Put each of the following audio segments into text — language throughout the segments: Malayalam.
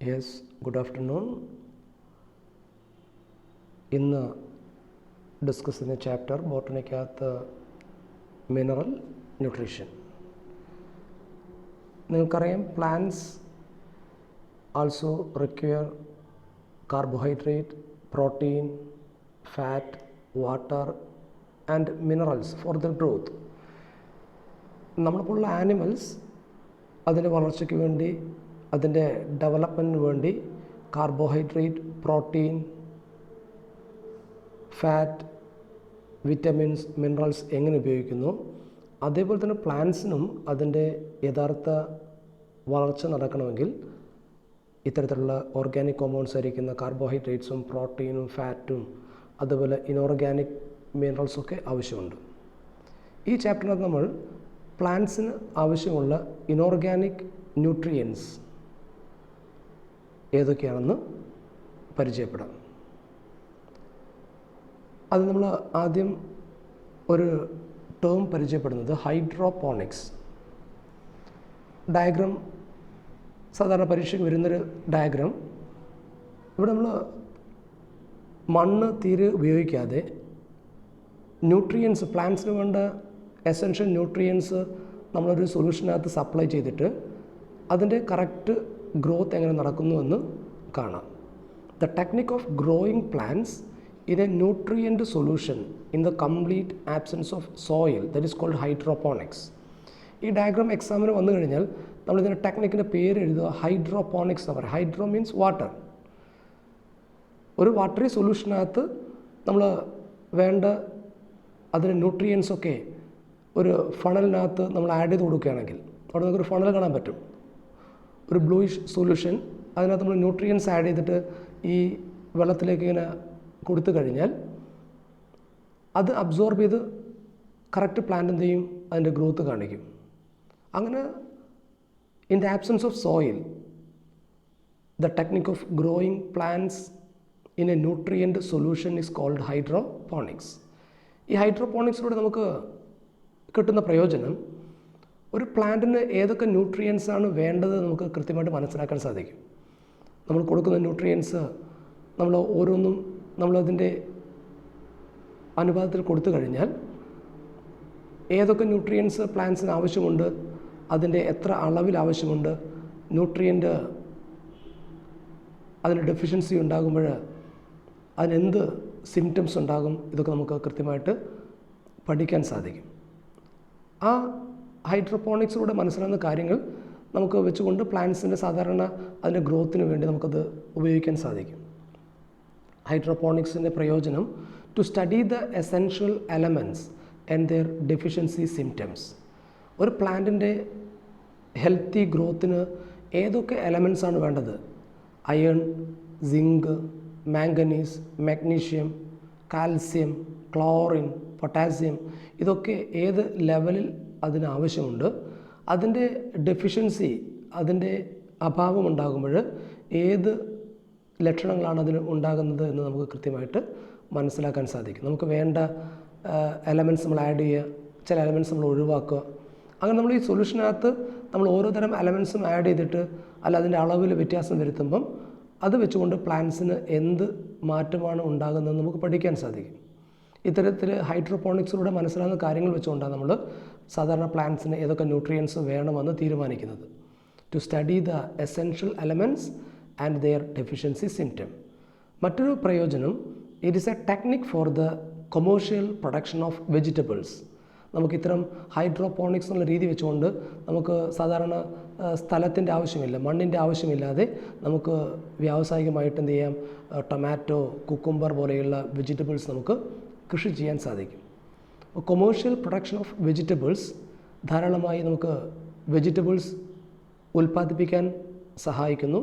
Yes, good afternoon. ഇന്ന് ഡിസ്കസ് ചെയ്യുന്ന ചാപ്റ്റർ ബോട്ടണിക്കകത്ത് മിനറൽ ന്യൂട്രീഷൻ. നിങ്ങൾക്കറിയാം plants also require carbohydrate, protein, fat, water and minerals for the growth. നമ്മളെപ്പോലുള്ള ആനിമൽസ് അതിൻ്റെ വളർച്ചയ്ക്ക് വേണ്ടി, അതിൻ്റെ ഡെവലപ്മെൻറ്റിന് വേണ്ടി carbohydrate, protein, fat, vitamins, minerals എങ്ങനെ ഉപയോഗിക്കുന്നു, അതേപോലെ തന്നെ പ്ലാന്റ്സിനും അതിൻ്റെ യഥാർത്ഥ വളർച്ച നടക്കണമെങ്കിൽ ഇത്തരത്തിലുള്ള ഓർഗാനിക് കോമ്പൗണ്ട്സ് ആയിരിക്കുന്ന കാർബോഹൈഡ്രേറ്റ്സും പ്രോട്ടീനും ഫാറ്റും അതുപോലെ ഇനോർഗാനിക് മിനറൽസൊക്കെ ആവശ്യമുണ്ട്. ഈ ചാപ്റ്ററിനകത്ത് നമ്മൾ പ്ലാന്റ്സിന് ആവശ്യമുള്ള ഇനോർഗാനിക് ന്യൂട്രിയൻസ് ഏതൊക്കെയാണെന്ന് പരിചയപ്പെടാം. അത് നമ്മൾ ആദ്യം ഒരു ടേം പരിചയപ്പെടുന്നത് ഹൈഡ്രോപോണിക്സ്. ഡയഗ്രാം സാധാരണ പരീക്ഷയ്ക്ക് വരുന്നൊരു ഡയഗ്രാം. ഇവിടെ നമ്മൾ മണ്ണ് തീരെ ഉപയോഗിക്കാതെ ന്യൂട്രിയൻസ്, പ്ലാന്റ്സിന് വേണ്ട എസെൻഷ്യൽ ന്യൂട്രിയൻസ് നമ്മളൊരു സൊല്യൂഷനകത്ത് സപ്ലൈ ചെയ്തിട്ട് അതിൻ്റെ കറക്റ്റ് ഗ്രോത്ത് എങ്ങനെ നടക്കുന്നുവെന്ന് കാണാം. The technique of growing plants in a nutrient solution in the complete absence of soil, that is called hydroponics. ഈ ഡയഗ്രാം എക്സാമിന് വന്നു കഴിഞ്ഞാൽ നമ്മളിതിൻ്റെ ടെക്നിക്കിൻ്റെ പേര് എഴുതുക ഹൈഡ്രോപോണിക്സ് എന്ന് പറയും. Hydro means water. ഒരു വാട്ടറി സൊല്യൂഷനകത്ത് നമ്മൾ വേണ്ട അതിന് ന്യൂട്രിയൻസൊക്കെ ഒരു ഫണലിനകത്ത് നമ്മൾ ആഡ് ചെയ്ത് കൊടുക്കുകയാണെങ്കിൽ അവിടെ നമുക്കൊരു ഫണൽ കാണാൻ പറ്റും. ഒരു ബ്ലൂയിഷ് സൊല്യൂഷൻ, അതിനകത്ത് നമ്മൾ ന്യൂട്രിയൻസ് ആഡ് ചെയ്തിട്ട് ഈ വെള്ളത്തിലേക്ക് ഇങ്ങനെ കൊടുത്തു കഴിഞ്ഞാൽ അത് അബ്സോർബ് ചെയ്ത് കറക്റ്റ് പ്ലാന്റ് എന്ത് ചെയ്യും, അതിൻ്റെ ഗ്രോത്ത് കാണിക്കും. അങ്ങനെ in the absence of soil the technique of growing plants in a nutrient solution is called hydroponics. ഈ ഹൈഡ്രോപോണിക്സിലൂടെ നമുക്ക് കിട്ടുന്ന പ്രയോജനം, ഒരു പ്ലാന്റിന് ഏതൊക്കെ ന്യൂട്രിയൻസാണ് വേണ്ടത് നമുക്ക് കൃത്യമായിട്ട് മനസ്സിലാക്കാൻ സാധിക്കും. നമ്മൾ കൊടുക്കുന്ന ന്യൂട്രിയൻസ് നമ്മൾ ഓരോന്നും നമ്മളതിൻ്റെ അനുപാതത്തിൽ കൊടുത്തു കഴിഞ്ഞാൽ ഏതൊക്കെ ന്യൂട്രിയൻസ് പ്ലാന്റ്സിന് ആവശ്യമുണ്ട്, അതിൻ്റെ എത്ര അളവിൽ ആവശ്യമുണ്ട്, ന്യൂട്രിയൻ്റ് അതിന് ഡെഫിഷ്യൻസി ഉണ്ടാകുമ്പോൾ അതിനെന്ത് സിംറ്റംസ് ഉണ്ടാകും, ഇതൊക്കെ നമുക്ക് കൃത്യമായിട്ട് പഠിക്കാൻ സാധിക്കും. ആ ഹൈഡ്രോപോണിക്സിലൂടെ മനസ്സിലാകുന്ന കാര്യങ്ങൾ നമുക്ക് വെച്ചുകൊണ്ട് പ്ലാന്റ്സിൻ്റെ സാധാരണ അതിൻ്റെ ഗ്രോത്തിന് വേണ്ടി നമുക്കത് ഉപയോഗിക്കാൻ സാധിക്കും. ഹൈഡ്രോപോണിക്സിൻ്റെ പ്രയോജനം to study the essential elements and their deficiency symptoms. ഒരു പ്ലാന്റിൻ്റെ ഹെൽത്തി ഗ്രോത്തിന് ഏതൊക്കെ എലമെൻറ്റ്സാണ് വേണ്ടത്, iron, zinc, manganese, magnesium, calcium, chlorine, potassium, ഇതൊക്കെ ഏത് ലെവലിൽ അതിന് ആവശ്യമുണ്ട്, അതിൻ്റെ ഡെഫിഷ്യൻസി, അതിൻ്റെ അഭാവം ഉണ്ടാകുമ്പോൾ ഏത് ലക്ഷണങ്ങളാണ് അതിന് ഉണ്ടാകുന്നത് എന്ന് നമുക്ക് കൃത്യമായിട്ട് മനസ്സിലാക്കാൻ സാധിക്കും. നമുക്ക് വേണ്ട എലമെൻറ്റ്സ് നമ്മൾ ആഡ് ചെയ്യുക, ചില എലമെൻറ്റ്സ് നമ്മൾ ഒഴിവാക്കുക. അങ്ങനെ നമ്മൾ ഈ സൊല്യൂഷനകത്ത് നമ്മൾ ഓരോ തരം എലമെൻറ്റ്സും ആഡ് ചെയ്തിട്ട് അല്ല അതിൻ്റെ അളവിൽ വ്യത്യാസം വരുത്തുമ്പം അത് വെച്ചുകൊണ്ട് പ്ലാന്റ്സിന് എന്ത് മാറ്റമാണ് ഉണ്ടാകുന്നതെന്ന് നമുക്ക് പഠിക്കാൻ സാധിക്കും. ഇത്തരത്തിൽ ഹൈഡ്രോപോണിക്സിലൂടെ മനസ്സിലാകുന്ന കാര്യങ്ങൾ വെച്ചുകൊണ്ടാണ് നമ്മൾ സാധാരണ പ്ലാന്റ്സിന് ഏതൊക്കെ ന്യൂട്രിയൻസ് വേണമെന്ന് തീരുമാനിക്കുന്നത്. To study the essential elements and their deficiency symptom. മറ്റൊരു പ്രയോജനം, it is a technique for the commercial production of vegetables. നമുക്ക് ഇത്തരം ഹൈഡ്രോപോണിക്സ് എന്നുള്ള രീതി വെച്ചുകൊണ്ട് നമുക്ക് സാധാരണ സ്ഥലത്തിൻ്റെ ആവശ്യമില്ല, മണ്ണിൻ്റെ ആവശ്യമില്ലാതെ നമുക്ക് വ്യാവസായികമായിട്ട് എന്ത് ചെയ്യാം, ടൊമാറ്റോ, കുക്കുംബർ പോലെയുള്ള വെജിറ്റബിൾസ് നമുക്ക് കൃഷി ചെയ്യാൻ സാധിക്കും. കൊമേഴ്ഷ്യൽ പ്രൊഡക്ഷൻ ഓഫ് വെജിറ്റബിൾസ്, ധാരാളമായി നമുക്ക് വെജിറ്റബിൾസ് ഉൽപ്പാദിപ്പിക്കാൻ സഹായിക്കുന്നു.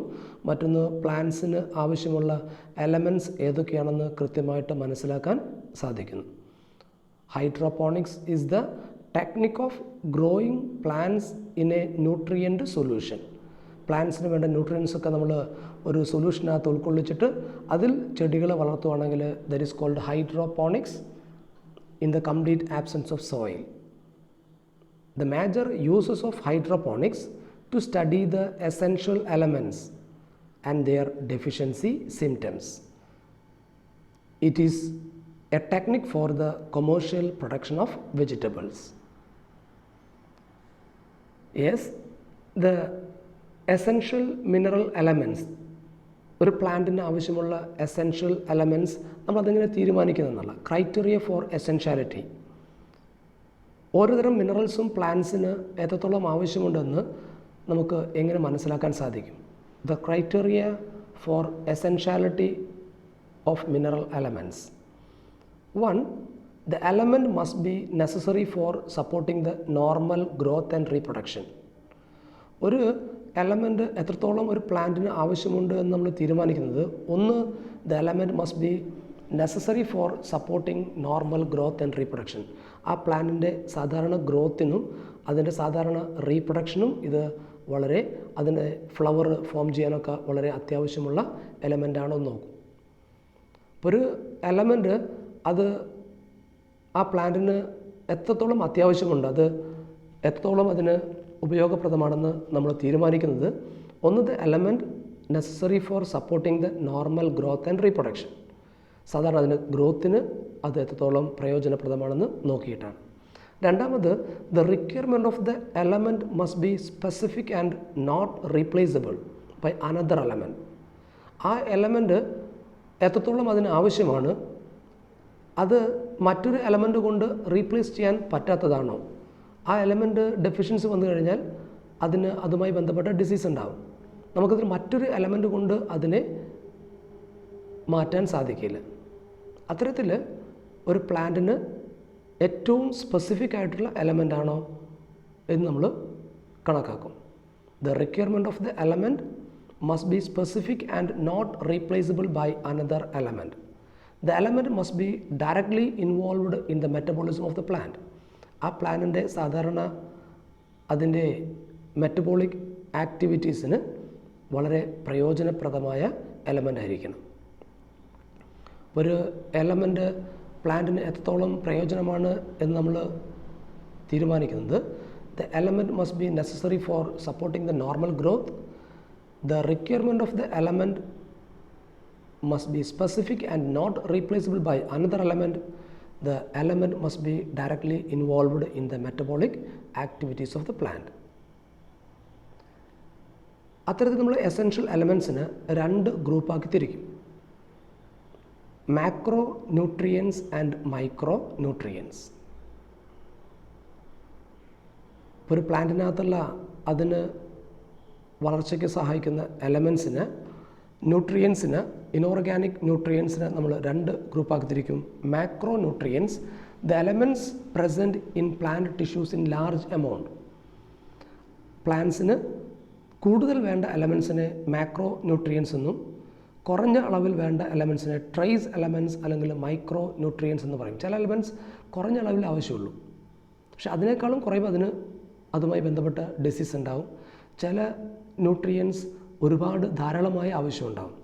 മറ്റൊന്ന്, പ്ലാന്റ്സിന് ആവശ്യമുള്ള എലമെൻറ്റ്സ് ഏതൊക്കെയാണെന്ന് കൃത്യമായിട്ട് മനസ്സിലാക്കാൻ സാധിക്കുന്നു. Hydroponics is the technique of growing plants in a nutrient solution. പ്ലാന്റ്സിന് വേണ്ട ന്യൂട്രിയൻസ് ഒക്കെ നമ്മൾ ഒരു സൊല്യൂഷനകത്ത് ഉൾക്കൊള്ളിച്ചിട്ട് അതിൽ ചെടികളെ വളർത്തുകയാണെങ്കിൽ that is called hydroponics in the complete absence of soil. The major uses of hydroponics to study the essential elements and their deficiency symptoms. It is a technique for the commercial production of vegetables. Yes, the essential mineral elements, ഒരു പ്ലാന്റിന് ആവശ്യമുള്ള എസെൻഷ്യൽ എലമെൻറ്റ്സ് നമ്മളതെങ്ങനെ തീരുമാനിക്കുന്നതെന്നുള്ള ക്രൈറ്റീരിയ ഫോർ എസെൻഷ്യാലിറ്റി. ഓരോതരം മിനറൽസും പ്ലാന്റ്സിന് എത്രത്തോളം ആവശ്യമുണ്ടെന്ന് നമുക്ക് എങ്ങനെ മനസ്സിലാക്കാൻ സാധിക്കും? The criteria for essentiality of mineral elements. 1. The element must be necessary for supporting the normal growth and reproduction. ഒരു എലമെൻറ്റ് എത്രത്തോളം ഒരു പ്ലാന്റിന് ആവശ്യമുണ്ട് എന്ന് നമ്മൾ തീരുമാനിക്കുന്നത്, ഒന്ന്, the element must be necessary for supporting normal growth and reproduction. ആ പ്ലാന്റിൻ്റെ സാധാരണ ഗ്രോത്തിനും അതിൻ്റെ സാധാരണ റീപ്രൊഡക്ഷനും ഇത് വളരെ, അതിൻ്റെ ഫ്ലവർ ഫോം ചെയ്യാനൊക്കെ വളരെ അത്യാവശ്യമുള്ള എലമെൻ്റാണോ എന്ന് നോക്കും. ഇപ്പോൾ ഒരു എലമെൻറ്റ് അത് ആ പ്ലാന്റിന് എത്രത്തോളം അത്യാവശ്യമുണ്ട്, അത് എത്രത്തോളം അതിന് ഉപയോഗപ്രദമാണെന്ന് നമ്മൾ തീരുമാനിക്കുന്നത്, ഒന്ന്, the element necessary for supporting the normal growth and reproduction. സാധാരണ അതിന് ഗ്രോത്തിന് അത് എത്രത്തോളം പ്രയോജനപ്രദമാണെന്ന് നോക്കിയിട്ടാണ്. രണ്ടാമത്, the requirement of the element must be specific and not replaceable by another element. ആ എലമെൻറ്റ് എത്രത്തോളം അതിന് ആവശ്യമാണ്, അത് മറ്റൊരു എലമെൻ്റ് കൊണ്ട് റീപ്ലേസ് ചെയ്യാൻ പറ്റാത്തതാണോ? ആ എലമെൻറ്റ് ഡെഫിഷ്യൻസി വന്നു കഴിഞ്ഞാൽ അതുമായി ബന്ധപ്പെട്ട ഡിസീസ് ഉണ്ടാകും. നമുക്കതിൽ മറ്റൊരു എലമെൻ്റ് കൊണ്ട് അതിനെ മാറ്റാൻ സാധിക്കില്ല. അത്തരത്തിൽ ഒരു പ്ലാന്റിന് ഏറ്റവും സ്പെസിഫിക് ആയിട്ടുള്ള എലമെൻ്റ് ആണോ എന്ന് നമ്മൾ കണക്കാക്കും. The requirement of the element must be specific and not replaceable by another element. The element must be directly involved in the metabolism of the plant. ആ പ്ലാന്റിൻ്റെ സാധാരണ അതിൻ്റെ മെറ്റബോളിക് ആക്ടിവിറ്റീസിന് വളരെ പ്രയോജനപ്രദമായ എലമെൻ്റ് ആയിരിക്കണം. ഒരു എലമെൻ്റ് പ്ലാന്റിന് എത്രത്തോളം പ്രയോജനമാണ് എന്ന് നമ്മൾ തീരുമാനിക്കുന്നത്, the element must be necessary for supporting the normal growth. The requirement of the element must be specific and not replaceable by another element. The element must be directly involved in the metabolic activities of the plant. അത്തരത്തിൽ നമ്മൾ എസെൻഷ്യൽ എലമെൻറ്റ്സിന് രണ്ട് ഗ്രൂപ്പാക്കി തിരിക്കും: macro nutrients and micro nutrients. ഇപ്പോൾ ഒരു പ്ലാന്റിനകത്തുള്ള അതിന് വളർച്ചയ്ക്ക് സഹായിക്കുന്ന എലമെൻസിന്, ന്യൂട്രിയൻസിന്, ഇനോർഗാനിക് ന്യൂട്രിയൻസിന് നമ്മൾ രണ്ട് ഗ്രൂപ്പാക്കി തിരിക്കും: macro nutrients, the elements present in plant tissues in large amount. പ്ലാന്റ്സിന് കൂടുതൽ വേണ്ട എലമെൻസിനെ മാക്രോ ന്യൂട്രിയൻസ് എന്നും, കുറഞ്ഞ അളവിൽ വേണ്ട എലമെൻസിനെ ട്രേസ് എലമെൻറ്റ്സ് അല്ലെങ്കിൽ മൈക്രോ ന്യൂട്രിയൻസ് എന്ന് പറയും. ചില എലമെൻറ്റ്സ് കുറഞ്ഞ അളവിൽ ആവശ്യമുള്ളൂ, പക്ഷെ അതിനേക്കാളും കുറയുമ്പോൾ അതുമായി ബന്ധപ്പെട്ട ഡിസീസ് ഉണ്ടാവും. ചില ന്യൂട്രിയൻസ് ഒരുപാട് ധാരാളമായ ആവശ്യമുണ്ടാകും.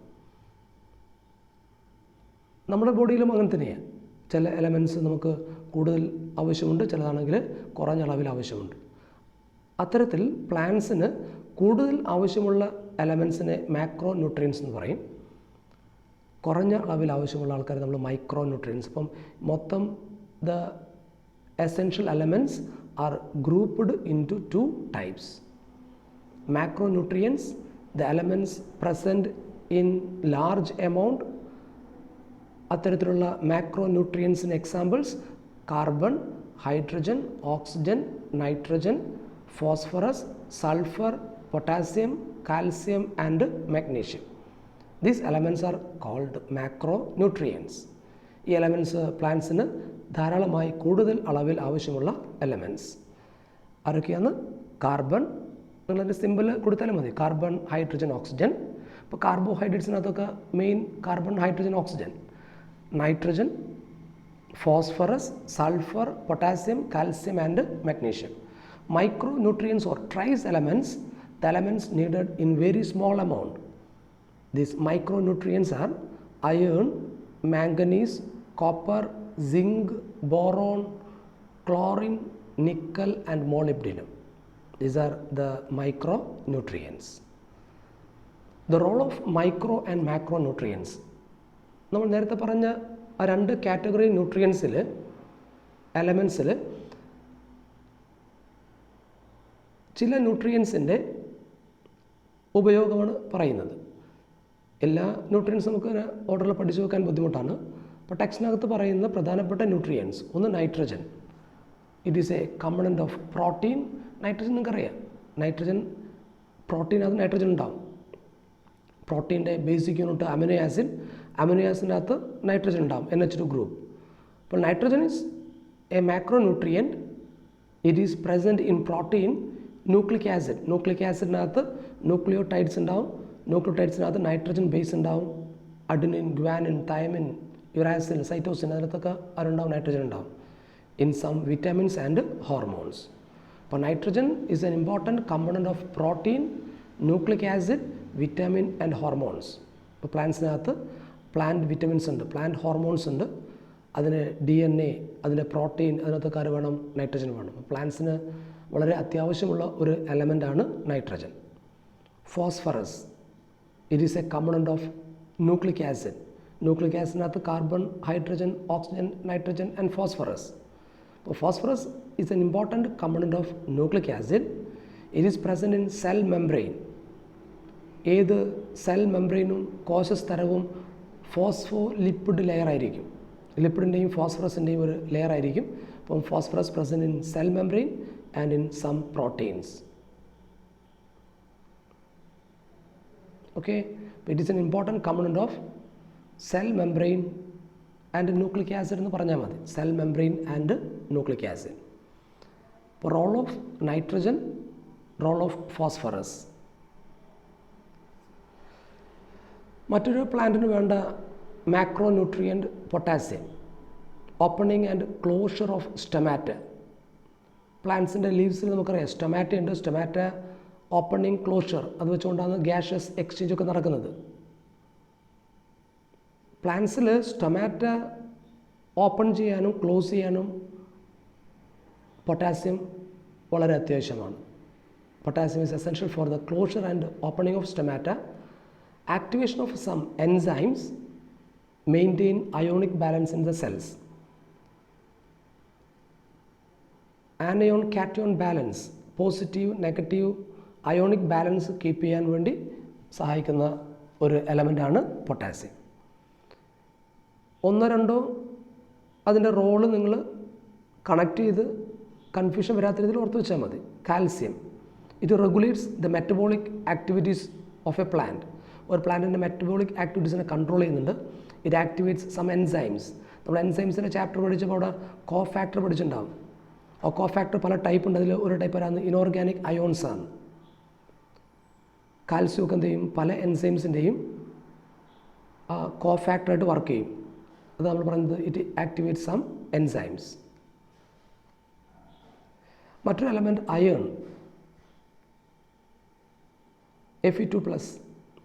നമ്മുടെ ബോഡിയിലും അങ്ങനെ തന്നെയാണ്. ചില എലമെൻറ്റ്സ് നമുക്ക് കൂടുതൽ ആവശ്യമുണ്ട്, ചിലതാണെങ്കിൽ കുറഞ്ഞ അളവിൽ ആവശ്യമുണ്ട്. അത്തരത്തിൽ പ്ലാന്റ്സിന് കൂടുതൽ ആവശ്യമുള്ള എലമെൻറ്റ്സിനെ മാക്രോ ന്യൂട്രിയൻസ് എന്ന് പറയും. കുറഞ്ഞ അളവിൽ ആവശ്യമുള്ള ആൾക്കാർ നമ്മൾ മൈക്രോ ന്യൂട്രിയൻസ്. അപ്പം മൊത്തം the essential elements are grouped into 2 types. Macronutrients, the elements present in large amount. അത്തരത്തിലുള്ള മാക്രോന്യൂട്രിയൻസിന് examples carbon, hydrogen, oxygen, nitrogen, phosphorus, sulphur, potassium, calcium and magnesium. These elements are called macronutrients. ഈ എലമെൻറ്റ്സ് പ്ലാന്റ്സിന് ധാരാളമായി കൂടുതൽ അളവിൽ ആവശ്യമുള്ള എലമെൻറ്റ്സ് ആരൊക്കെയാണ്? കാർബൺ, നിങ്ങളതിൻ്റെ സിമ്പിൾ കൊടുത്താലും മതി, കാർബൺ, ഹൈഡ്രജൻ, ഓക്സിജൻ. ഇപ്പോൾ കാർബോഹൈഡ്രേറ്റ്സിനകത്തൊക്കെ main carbon, hydrogen, oxygen. Nitrogen, phosphorus, sulphur, potassium, calcium and magnesium. Micro nutrients or trace elements, the elements needed in very small amount. These micronutrients are iron, manganese, copper, zinc, boron, chlorine, nickel and molybdenum. These are the micronutrients. The role of micro and macro nutrients. നമ്മൾ നേരത്തെ പറഞ്ഞ ആ രണ്ട് കാറ്റഗറി ന്യൂട്രിയൻസിൽ എലമെൻസിൽ ചില ന്യൂട്രിയൻസിൻ്റെ ഉപയോഗമാണ് പറയുന്നത്. എല്ലാ ന്യൂട്രിയൻസും നമുക്ക് ഓർഡറിൽ പഠിച്ചു വെക്കാൻ ബുദ്ധിമുട്ടാണ്. അപ്പോൾ ടെക്സ്റ്റിനകത്ത് പറയുന്ന പ്രധാനപ്പെട്ട ന്യൂട്രിയൻസ് ഒന്ന് nitrogen. It is a component of protein. Nitrogen നിങ്ങൾക്കറിയാം, നൈട്രജൻ പ്രോട്ടീനകത്ത് നൈട്രജൻ ഉണ്ടാവും. പ്രോട്ടീൻ്റെ basic unit amino acid, amino ആസിഡിനകത്ത് നൈട്രജൻ ഉണ്ടാവും, NH2 ഗ്രൂപ്പ്. അപ്പോൾ nitrogen is a macro nutrient. It is present in protein. Nucleic acid, nucleic ആസിഡിനകത്ത് ന്യൂക്ലിയോടൈഡ്സ് ഉണ്ടാവും. ന്യൂക്ലിയോടൈഡ്സിനകത്ത് നൈട്രജൻ ബേസ് ഉണ്ടാവും. Adenine, guanine, thymine, uracil, cytosine, അതിനകത്തൊക്കെ അതുണ്ടാവും, നൈട്രജൻ ഉണ്ടാവും. In some vitamins and hormones. അപ്പോൾ nitrogen is an important component of protein, nucleic acid, vitamin and hormones. ഇപ്പോൾ പ്ലാന്റ്സിനകത്ത് പ്ലാന്റ് വിറ്റമിൻസ് ഉണ്ട്, പ്ലാന്റ് ഹോർമോൺസ് ഉണ്ട്. അതിന് DNA, അതിൻ്റെ പ്രോട്ടീൻ, അതിനകത്തൊക്കെ ആര് വേണം? നൈട്രജൻ വേണം. പ്ലാന്റ്സിന് വളരെ അത്യാവശ്യമുള്ള ഒരു എലമെൻ്റാണ് nitrogen. Phosphorus, it is a component of nucleic acid. Nucleic ആസിഡിനകത്ത് carbon, hydrogen, oxygen, nitrogen and phosphorus. അപ്പോൾ phosphorus is an important component of nucleic acid. It is present in cell membrane. ഏത് സെൽ മെംബ്രെയിനും കോശസ്തരവും ഫോസ്ഫോ ലിപ്പിഡ് ലെയർ ആയിരിക്കും. ലിപ്പിഡിൻ്റെയും ഫോസ്ഫറസിൻ്റെയും ഒരു ലെയർ ആയിരിക്കും. അപ്പം phosphorus present in cell membrane and in some proteins. Okay, it is an important component of cell membrane and nucleic acid എന്ന് പറഞ്ഞാൽ മതി. Cell membrane and nucleic acid. ഇപ്പോൾ role of nitrogen, role of phosphorus. മറ്റൊരു പ്ലാന്റിന് വേണ്ട macronutrient potassium. Opening and closure of stomata. പ്ലാന്റ്സിൻ്റെ ലീവ്സിൽ നമുക്കറിയാം സ്റ്റൊമാറ്റ ഉണ്ട്. സ്റ്റൊമാറ്റ ഓപ്പണിംഗ്, ക്ലോഷർ, അത് വെച്ചുകൊണ്ടാണ് ഗ്യാഷ്യസ് എക്സ്ചേഞ്ച് ഒക്കെ നടക്കുന്നത്. പ്ലാന്റ്സിൽ സ്റ്റൊമാറ്റ ഓപ്പൺ ചെയ്യാനും ക്ലോസ് ചെയ്യാനും പൊട്ടാസ്യം വളരെ അത്യാവശ്യമാണ്. Potassium is essential for the closure and opening of stomata. Activation of some enzymes maintain ionic balance in the cells. Anion cation balance, positive negative ionic balance keep ചെയ്യാൻ വേണ്ടി സഹായിക്കുന്ന ഒരു എലമെൻ്റാണ് പൊട്ടാസ്യം. ഒന്നോ രണ്ടോ അതിൻ്റെ റോള് നിങ്ങൾ കണക്ട് ചെയ്ത് കൺഫ്യൂഷൻ വരാത്ത രീതിയിൽ ഓർത്ത് വെച്ചാൽ മതി. Calcium, it regulates the metabolic activities of a plant. ഒരു പ്ലാന്റിൻ്റെ മെറ്റബോളിക് ആക്ടിവിറ്റീസിനെ കൺട്രോൾ ചെയ്യുന്നുണ്ട്. It activates some enzymes. നമ്മൾ എൻസൈംസിൻ്റെ ചാപ്റ്റർ പഠിച്ചപ്പോൾ അവിടെ കോ ഫാക്ടർ പഠിച്ചിട്ടുണ്ടാകും. ആ കോ ഫാക്ടർ പല ടൈപ്പ് ഉണ്ട്. അതിൽ ഒരു ടൈപ്പ് ആണ് ഇനോർഗാനിക് അയോൺസ് ആണ്. കാൽസ്യമൊക്കെ എന്ത് ചെയ്യും? പല എൻസൈംസിൻ്റെയും കോ ഫാക്ടറായിട്ട് വർക്ക് ചെയ്യും. അത് നമ്മൾ പറയുന്നത് ഇറ്റ് ആക്ടിവേറ്റ്സ് സം എൻസൈംസ്. മറ്റൊരു element iron, Fe2+.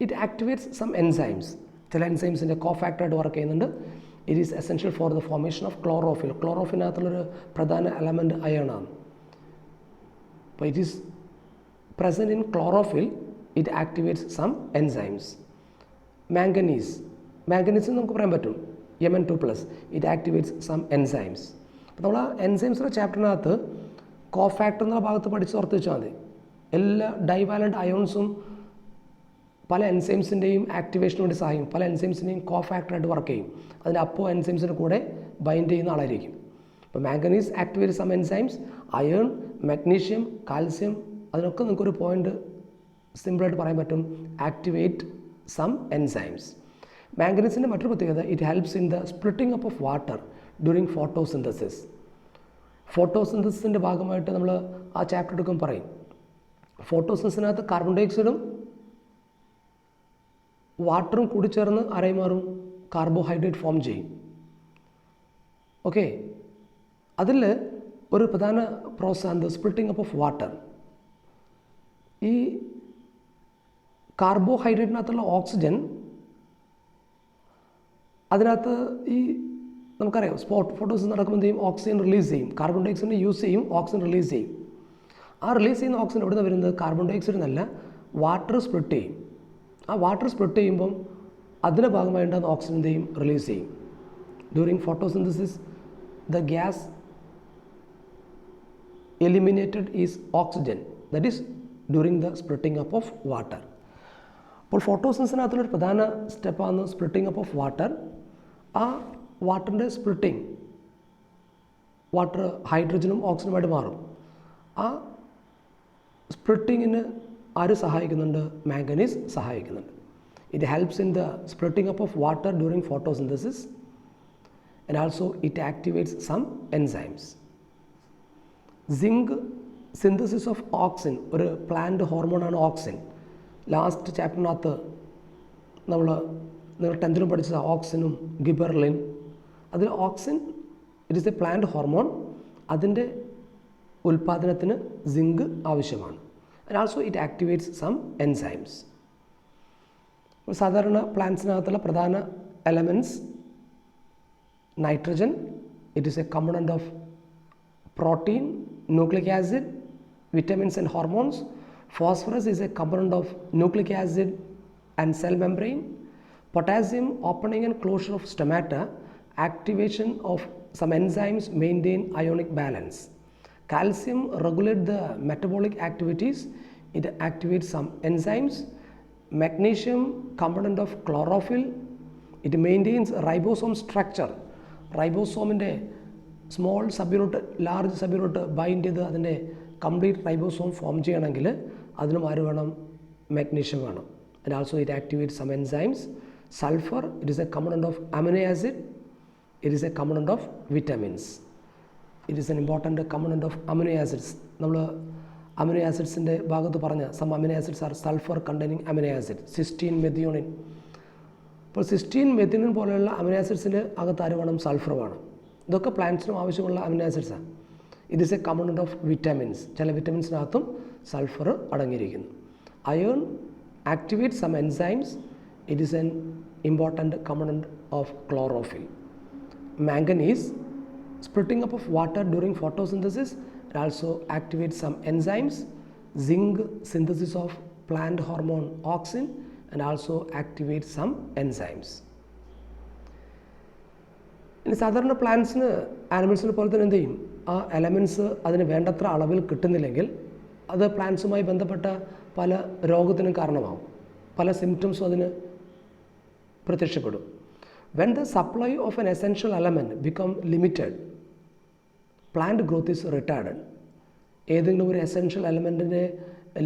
It activates some enzymes. ചില എൻസൈംസിൻ്റെ കോ ഫാക്ടറായിട്ട് വർക്ക് ചെയ്യുന്നുണ്ട്. It is essential for the formation of chlorophyll. ക്ലോറോഫിനകത്തുള്ളൊരു പ്രധാന എലമെൻറ്റ് അയേണാണ്. അപ്പോൾ it is present in chlorophyll. It activates some enzymes. Manganese, manganese നമുക്ക് പറയാൻ പറ്റും Mn2+. It activates some enzymes. അപ്പോൾ നമ്മൾ ആ എൻസൈംസിൻ്റെ ചാപ്റ്ററിനകത്ത് കോ ഫാക്ടർ എന്നുള്ള ഭാഗത്ത് പഠിച്ച് ഓർത്ത് വെച്ചാൽ മതി. എല്ലാ ഡൈവാലൻ്റ് അയോൺസും പല എൻസൈംസിൻ്റെയും ആക്ടിവേഷന് വേണ്ടി സഹായിക്കും. പല എൻസൈംസിൻ്റെയും കോ ഫാക്ടറായിട്ട് വർക്ക് ചെയ്യും. അതിൻ്റെ അപ്പോ എൻസൈംസിൻ്റെ കൂടെ ബൈൻഡ് ചെയ്യുന്ന ആളായിരിക്കും. അപ്പോൾ manganese activate some enzymes. Iron, magnesium, calcium, അതിനൊക്കെ നിങ്ങൾക്കൊരു പോയിന്റ് സിമ്പിളായിട്ട് പറയാൻ പറ്റും, ആക്ടിവേറ്റ് സം എൻസൈംസ്. മാംഗനീസിൻ്റെ മറ്റൊരു പ്രത്യേകത, it helps in the splitting up of water during photosynthesis. ഫോട്ടോസിന്തസിൻ്റെ ഭാഗമായിട്ട് നമ്മൾ ആ ചാപ്റ്റർ എടുക്കും പറയും. ഫോട്ടോസിന്തസിനകത്ത് കാർബൺ ഡൈ ഓക്സൈഡും വാട്ടറും കൂടി ചേർന്ന് ആരായി മാറും? കാർബോഹൈഡ്രേറ്റ് ഫോം ചെയ്യും. ഓക്കെ, അതിൽ ഒരു പ്രധാന പ്രോസസ്സാണ് സ്പ്ലിറ്റിംഗ് അപ്പ് ഓഫ് വാട്ടർ. ഈ കാർബോഹൈഡ്രേറ്റിനകത്തുള്ള ഓക്സിജൻ അതിനകത്ത് ഈ നമുക്കറിയാം ഫോട്ടോസിന്തസിസ് നടക്കുമ്പോൾ എന്ത് ചെയ്യും? ഓക്സിജൻ റിലീസ് ചെയ്യും. കാർബൺ ഡൈ ഓക്സൈഡ് യൂസ് ചെയ്യും, ഓക്സിജൻ റിലീസ് ചെയ്യും. ആ റിലീസ് ചെയ്യുന്ന ഓക്സിജൻ എവിടെ നിന്ന് വരുന്നത്? കാർബൺ ഡൈ ഓക്സൈഡ് എന്നല്ല, വാട്ടർ സ്പ്ലിറ്റ് ചെയ്യും. ആ വാട്ടർ സ്പ്ലിറ്റ് ചെയ്യുമ്പം അതിൻ്റെ ഭാഗമായിട്ട് ഓക്സിജൻ്റെയും റിലീസ് ചെയ്യും. During photosynthesis the gas eliminated is oxygen, that is during the splitting up of water. അപ്പോൾ ഫോട്ടോസിന്തസിനകത്തുള്ളൊരു പ്രധാന സ്റ്റെപ്പാണ് സ്പ്ലിറ്റിംഗ് അപ്പ് ഓഫ് വാട്ടർ. ആ വാട്ടറിൻ്റെ സ്പ്ലിറ്റിംഗ്, വാട്ടർ ഹൈഡ്രജനും ഓക്സിജനുമായിട്ട് മാറും. ആ സ്പ്ലിറ്റിങ്ങിന് ആര് സഹായിക്കുന്നുണ്ട്? മാംഗനീസ് സഹായിക്കുന്നുണ്ട്. It helps in the splitting up of water during photosynthesis and also it activates some enzymes. Zinc synthesis of auxin, ഒരു പ്ലാന്റ് ഹോർമോണാണ് ഓക്സിൻ. ലാസ്റ്റ് ചാപ്റ്ററിനകത്ത് നിങ്ങൾ 10th പഠിച്ചത് ഓക്സിനും ഗിബെർലിൻ. അതിൽ auxin it is a plant hormone. അതിൻ്റെ ഉൽപ്പാദനത്തിന് സിങ്ക് ആവശ്യമാണ്. And also it activates some enzymes. സാധാരണ പ്ലാന്റ്സിനകത്തുള്ള പ്രധാന elements: nitrogen, it is a component of protein, nucleic acid, vitamins and hormones. Phosphorus is a component of nucleic acid and cell membrane. Potassium, opening and closure of stomata, activation of some enzymes maintain ionic balance. Calcium regulates the metabolic activities, it activates some enzymes. Magnesium, component of chlorophyll, it maintains ribosome structure. റൈബോസോമിൻ്റെ small subunit large subunit bind ചെയ്ത് അതിൻ്റെ കംപ്ലീറ്റ് റൈബോസോം ഫോം ചെയ്യണമെങ്കിൽ അതിനും ആര് വേണം? മാഗ്നീഷ്യം വേണം. And also it activate some enzymes. Sulphur, it is a component of amino acid, it is a component of vitamins. It is an important component of amino acids. നമ്മൾ അമിനോ ആസിഡ്സിൻ്റെ ഭാഗത്ത് പറഞ്ഞ some amino acids are sulphur containing amino acid, cysteine, methionine. അപ്പോൾ സിസ്റ്റീൻ, മെഥിയോണിൻ പോലെയുള്ള അമിനോ ആസിഡ്സിന് അകത്ത് ആര് വേണം? സൾഫർ വേണം. ഇതൊക്കെ പ്ലാന്റ്സിനും ആവശ്യമുള്ള അമിനോ ആസിഡ്സാണ്. It is a component of vitamins. ചില വിറ്റമിൻസിനകത്തും സൾഫർ അടങ്ങിയിരിക്കുന്നു. Iron activate some enzymes. It is an important component of chlorophyll. Manganese, splitting up of water during photosynthesis, it also activates some enzymes. Zinc, synthesis of plant hormone auxin, and also activates some enzymes. ഇനി സാധാരണ പ്ലാന്റ്സിന് ആനിമൽസിനെ പോലെ തന്നെ എന്ത് ചെയ്യും? ആ എലമെൻറ്റ്സ് അതിന് വേണ്ടത്ര അളവിൽ കിട്ടുന്നില്ലെങ്കിൽ അത് പ്ലാന്റ്സുമായി ബന്ധപ്പെട്ട പല രോഗത്തിനും കാരണമാവും. പല സിംറ്റംസും അതിന് പ്രത്യക്ഷപ്പെടും. When the supply of an essential element become limited, plant growth is retarded. ഏതെങ്കിലും ഒരു എസെൻഷ്യൽ എലമെൻറ്റിൻ്റെ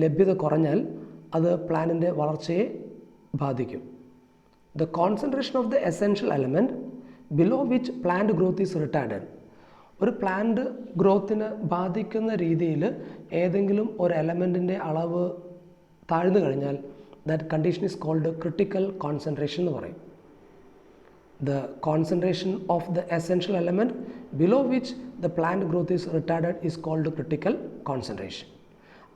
ലഭ്യത കുറഞ്ഞാൽ അത് പ്ലാന്റിൻ്റെ വളർച്ചയെ ബാധിക്കും. The concentration of the essential element below which plant growth is retarded. ഒരു പ്ലാന്റ് ഗ്രോത്തിനെ ബാധിക്കുന്ന രീതിയിൽ ഏതെങ്കിലും ഒരു എലമെൻറ്റിൻ്റെ അളവ് താഴ്ന്നു കഴിഞ്ഞാൽ that condition is called critical concentration എന്ന് പറയും. The concentration of the essential element below which the plant growth is retarded is called critical concentration.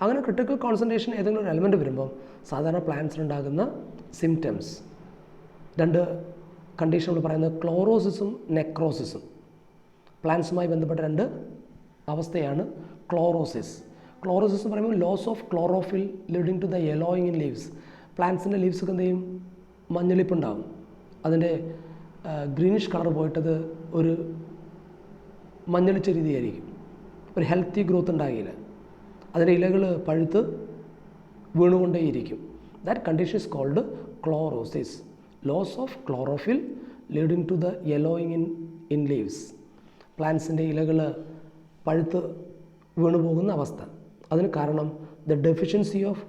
അങ്ങനെ ക്രിട്ടിക്കൽ കോൺസെൻട്രേഷൻ ഏതെങ്കിലും ഒരു എലമെൻറ്റ് വരുമ്പോൾ സാധാരണ പ്ലാന്റ്സിനുണ്ടാകുന്ന സിംറ്റംസ് രണ്ട് കണ്ടീഷൻ നമ്മൾ പറയുന്നത് ക്ലോറോസിസും നെക്രോസിസും. പ്ലാന്റ്സുമായി ബന്ധപ്പെട്ട രണ്ട് അവസ്ഥയാണ് ക്ലോറോസിസ്. ക്ലോറോസിസ് എന്ന് പറയുമ്പോൾ loss of chlorophyll leading to the yellowing in leaves. പ്ലാന്റ്സിൻ്റെ ലീവ്സൊക്കെ എന്ത് ചെയ്യും? മഞ്ഞളിപ്പുണ്ടാകും. അതിൻ്റെ ഗ്രീനിഷ് കളർ പോയിട്ടത് ഒരു മഞ്ഞളിച്ച രീതിയായിരിക്കും. ഒരു ഹെൽത്തി ഗ്രോത്ത് ഉണ്ടാകില്ല. അതിൻ്റെ ഇലകൾ പഴുത്ത് വീണുകൊണ്ടേയിരിക്കും. That condition is called chlorosis. Loss of chlorophyll leading to the yellowing in leaves. പ്ലാന്റ്സിൻ്റെ ഇലകൾ പഴുത്ത് വീണു പോകുന്ന അവസ്ഥ. അതിന് കാരണം the deficiency of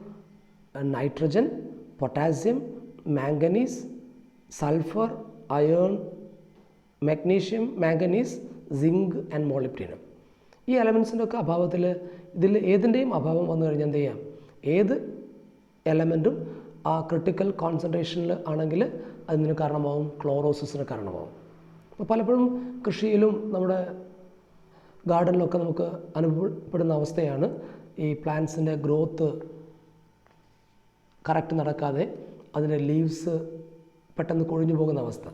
nitrogen, potassium, manganese, sulphur, iron, magnesium, manganese, zinc and molybdenum. ഈ എലമെൻസിൻ്റെ ഒക്കെ അഭാവത്തിൽ ഇതിൽ ഏതിൻ്റെയും അഭാവം വന്നു കഴിഞ്ഞാൽ എന്ത് ചെയ്യാം? ഏത് എലമെൻറ്റും ആ ക്രിട്ടിക്കൽ കോൺസെൻട്രേഷനിൽ ആണെങ്കിൽ അതിന് കാരണമാവും ക്ലോറോസിസിന് കാരണമാവും. അപ്പോൾ പലപ്പോഴും കൃഷിയിലും നമ്മുടെ ഗാർഡനിലൊക്കെ നമുക്ക് അനുഭവപ്പെടുന്ന അവസ്ഥയാണ് ഈ പ്ലാന്റ്സിൻ്റെ ഗ്രോത്ത് കറക്റ്റ് നടക്കാതെ അതിൻ്റെ ലീവ്സ് പെട്ടെന്ന് കൊഴിഞ്ഞു പോകുന്ന അവസ്ഥ.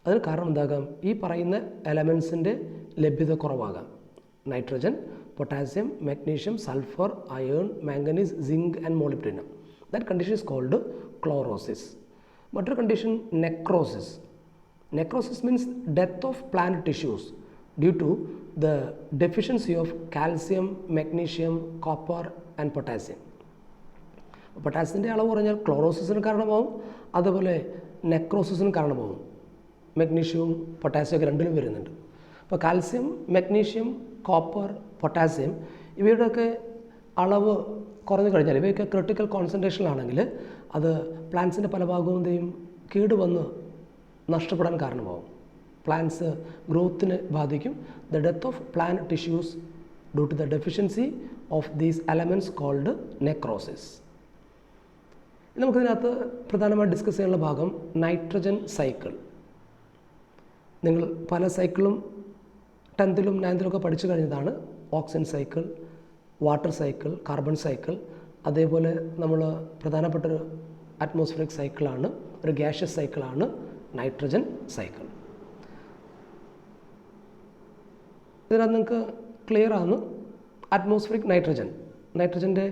അതിന് കാരണം എന്താകാം? ഈ പറയുന്ന എലമെൻസിൻ്റെ ലഭ്യത കുറവാകാം. Nitrogen, potassium, magnesium, sulphur, iron, manganese, zinc and molybdenum. That condition is called chlorosis. മറ്റൊരു condition necrosis. Necrosis means death of plant tissues due to the deficiency of calcium, magnesium, copper and potassium. പൊട്ടാസ്യത്തിൻ്റെ അളവ് കുറഞ്ഞാൽ ക്ലോറോസിസിന് കാരണമാവും, അതുപോലെ നെക്രോസിസിന് കാരണമാവും. മഗ്നീഷ്യവും പൊട്ടാസ്യം ഒക്കെ രണ്ടിലും വരുന്നുണ്ട്. അപ്പോൾ കാൽസ്യം, മഗ്നീഷ്യം, കോപ്പർ, പൊട്ടാസ്യം ഇവയുടെയൊക്കെ അളവ് കുറഞ്ഞു കഴിഞ്ഞാൽ, ഇവയൊക്കെ ക്രിട്ടിക്കൽ കോൺസെൻട്രേഷനിലാണെങ്കിൽ അത് പ്ലാന്റ്സിൻ്റെ പല ഭാഗവും കേടുവന്ന് നഷ്ടപ്പെടാൻ കാരണമാവും. പ്ലാന്റ്സ് ഗ്രോത്തിനെ ബാധിക്കും. The death of plant tissues due to the deficiency of these elements called necrosis. നമുക്കിതിനകത്ത് പ്രധാനമായി ഡിസ്കസ് ചെയ്യാനുള്ള ഭാഗം നൈട്രജൻ സൈക്കിൾ. നിങ്ങൾ പല സൈക്കിളും 10th-ലും 9th-ലൊക്കെ പഠിച്ചു കഴിഞ്ഞതാണ്. Oxygen cycle, water cycle, carbon cycle. അതേപോലെ നമ്മൾ പ്രധാനപ്പെട്ടൊരു അറ്റ്മോസ്ഫിയറിക് സൈക്കിളാണ്, ഒരു ഗ്യാഷ്യസ് സൈക്കിളാണ് നൈട്രജൻ സൈക്കിൾ. ഇതിനകത്ത് നിങ്ങൾക്ക് ക്ലിയർ ആണ്. അറ്റ്മോസ്ഫിയറിക് നൈട്രജൻ്റെ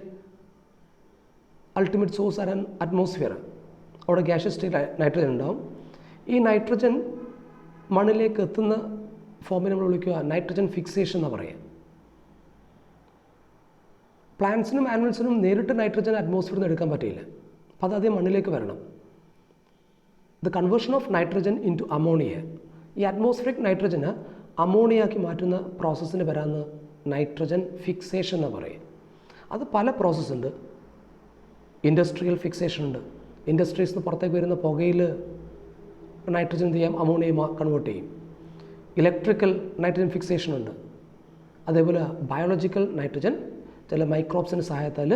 അൾട്ടിമേറ്റ് സോഴ്സ് ആണ് അറ്റ്മോസ്ഫിയർ. അവിടെ ഗ്യാഷ്യസ് സ്റ്റേറ്റ് നൈട്രജൻ ഉണ്ടാവും. ഈ നൈട്രജൻ മണ്ണിലേക്ക് എത്തുന്ന ഫോമിനെ നമ്മൾ വിളിക്കുക നൈട്രജൻ ഫിക്സേഷൻ എന്ന് പറയുക. പ്ലാന്റ്സിനും ആനിമൽസിനും നേരിട്ട് നൈട്രജൻ അറ്റ്മോസ്ഫിയറിൽ നിന്ന് എടുക്കാൻ പറ്റില്ല. അപ്പോൾ അത് ആദ്യം മണ്ണിലേക്ക് വരണം. The conversion of nitrogen into ammonia. ഈ അറ്റ്മോസ്ഫിയറിക് നൈട്രജന് അമോണിയാക്കി മാറ്റുന്ന പ്രോസസ്സിന് വരാമെന്ന് നൈട്രജൻ ഫിക്സേഷൻ എന്ന് പറയും. അത് പല പ്രോസസ്സുണ്ട്. ഇൻഡസ്ട്രിയൽ ഫിക്സേഷൻ ഉണ്ട്. ഇൻഡസ്ട്രീസിൽ നിന്ന് പുറത്തേക്ക് വരുന്ന പുകയിൽ നൈട്രജൻ എന്ത് ചെയ്യാം, അമോണിയ കൺവേർട്ട് ചെയ്യും. ഇലക്ട്രിക്കൽ നൈട്രജൻ ഫിക്സേഷൻ ഉണ്ട്. അതേപോലെ ബയോളജിക്കൽ നൈട്രജൻ ചില മൈക്രോബ്സിൻ്റെ സഹായത്താൽ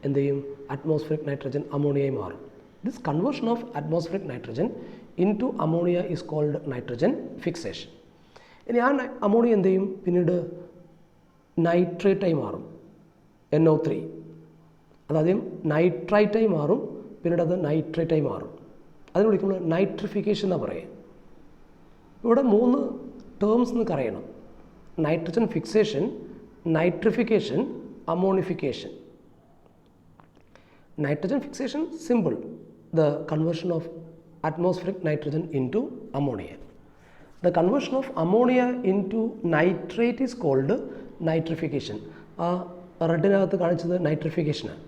എന്ത് ചെയ്യും, അറ്റ്മോസ്ഫിയറിക് നൈട്രജൻ അമോണിയയായി മാറും. This conversion of atmospheric nitrogen into ammonia is called nitrogen fixation. ഇനി ആ അമോണിയ എന്ത് ചെയ്യും, പിന്നീട് നൈട്രേറ്റായി മാറും, NO3. അതാദ്യം നൈട്രൈറ്റായി മാറും, പിന്നീട് അത് നൈട്രേറ്റായി മാറും. അതിന് വിളിക്കുമ്പോൾ നൈട്രിഫിക്കേഷൻ എന്നാണ് പറയുക. ഇവിടെ 3 ടേംസ് നിങ്ങൾക്ക് അറിയണം: nitrogen fixation, nitrification, ammonification. Nitrogen fixation simple, the conversion of atmospheric nitrogen into ammonia. The conversion of ammonia into nitrate is called nitrification. ആ റെഡിനകത്ത് കാണിച്ചത് നൈട്രിഫിക്കേഷനാണ്.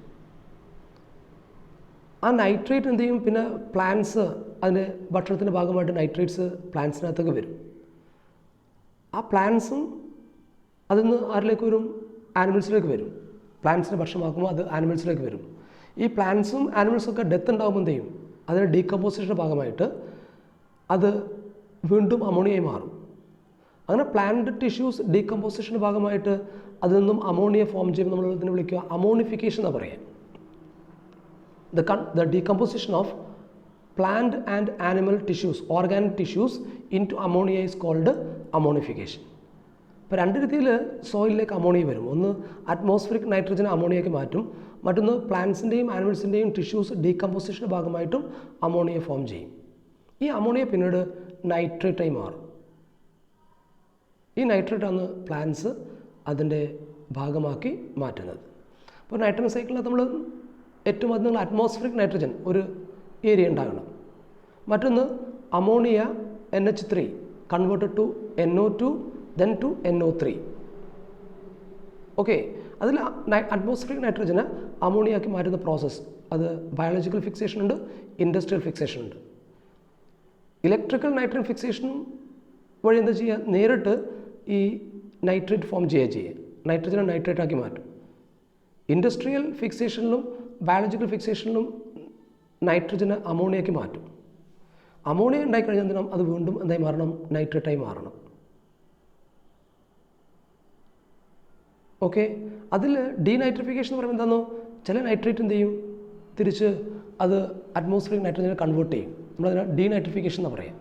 ആ നൈട്രേറ്റ് എന്ത് ചെയ്യും, പിന്നെ പ്ലാന്റ്സ് അതിൻ്റെ ഭക്ഷണത്തിൻ്റെ ഭാഗമായിട്ട് നൈട്രേറ്റ്സ് പ്ലാന്റ്സിനകത്തേക്ക് വരും. ആ പ്ലാന്റ്സും അതിൽ നിന്ന് ആരിലേക്ക് വരും, ആനിമൽസിലേക്ക് വരും. പ്ലാന്റ്സിനെ ഭക്ഷണമാക്കുമ്പോൾ അത് ആനിമൽസിലേക്ക് വരും. ഈ പ്ലാന്റ്സും ആനിമൽസും ഒക്കെ ഡെത്ത് ഉണ്ടാകുമ്പോൾ എന്ത് ചെയ്യും, അതിൻ്റെ ഡീകമ്പോസിഷൻ്റെ ഭാഗമായിട്ട് അത് വീണ്ടും അമോണിയയായി മാറും. അങ്ങനെ പ്ലാന്റ് ടിഷ്യൂസ് ഡീകമ്പോസിഷൻ്റെ ഭാഗമായിട്ട് അതിൽ നിന്നും അമോണിയ ഫോം ചെയ്യുമ്പോൾ നമ്മൾ ഇതിനെ വിളിക്കുക അമോണിഫിക്കേഷൻ എന്ന് പറയാം. The decomposition of plant and animal tissues, organic tissues into ammonia is called ammonification. ഇപ്പോൾ 2 രീതിയിൽ സോയിലിലേക്ക് അമോണിയ വരും. ഒന്ന് അറ്റ്മോസ്ഫിയറിക് നൈട്രജൻ അമോണിയയ്ക്ക് മാറ്റും, മറ്റൊന്ന് പ്ലാന്റ്സിൻ്റെയും ആനിമൽസിൻ്റെയും ടിഷ്യൂസ് ഡീകമ്പോസിഷൻ്റെ ഭാഗമായിട്ടും അമോണിയ ഫോം ചെയ്യും. ഈ അമോണിയ പിന്നീട് നൈട്രേറ്റായി മാറും. ഈ നൈട്രേറ്റാണ് പ്ലാന്റ്സ് അതിൻ്റെ ഭാഗമാക്കി മാറ്റുന്നത്. അപ്പോൾ നൈട്രജൻ സൈക്കിളിൽ നമ്മൾ ഏറ്റവും ആദ്യം നിങ്ങൾ അറ്റ്മോസ്ഫിയറിക് നൈട്രജൻ ഒരു ഏരിയ ഉണ്ടാകണം. മറ്റൊന്ന് ammonia NH3 converted to NO2 then to NO3. Okay, അതിൽ അറ്റ്മോസ്ഫിയറിക് നൈട്രജന് അമോണിയാക്കി മാറ്റുന്ന പ്രോസസ്സ്, അത് ബയോളജിക്കൽ ഫിക്സേഷൻ ഉണ്ട്, ഇൻഡസ്ട്രിയൽ ഫിക്സേഷൻ ഉണ്ട്. ഇലക്ട്രിക്കൽ നൈട്രജൻ ഫിക്സേഷൻ വഴി എന്താ ചെയ്യുക, നേരിട്ട് ഈ നൈട്രേറ്റ് ഫോം ചെയ്യുക, നൈട്രജനെ നൈട്രേറ്റ് ആക്കി മാറ്റും. ഇൻഡസ്ട്രിയൽ ഫിക്സേഷനിലും ബയോളജിക്കൽ ഫിക്സേഷനിലും നൈട്രജനെ അമോണിയയ്ക്ക് മാറ്റും. അമോണിയ ഉണ്ടായിക്കഴിഞ്ഞാൽ എന്തിനും അത് വീണ്ടും എന്തായി മാറണം, നൈട്രേറ്റായി മാറണം. ഓക്കെ, അതിൽ ഡീനൈട്രിഫിക്കേഷൻ എന്ന് പറയുമ്പോൾ എന്താണെന്നോ, ചില നൈട്രേറ്റ് എന്ത് ചെയ്യും, തിരിച്ച് അത് അറ്റ്മോസ്ഫിയറിക് നൈട്രജനെ കൺവേർട്ട് ചെയ്യും. നമ്മളതിനെ ഡീനൈട്രിഫിക്കേഷൻ എന്ന് പറയാം.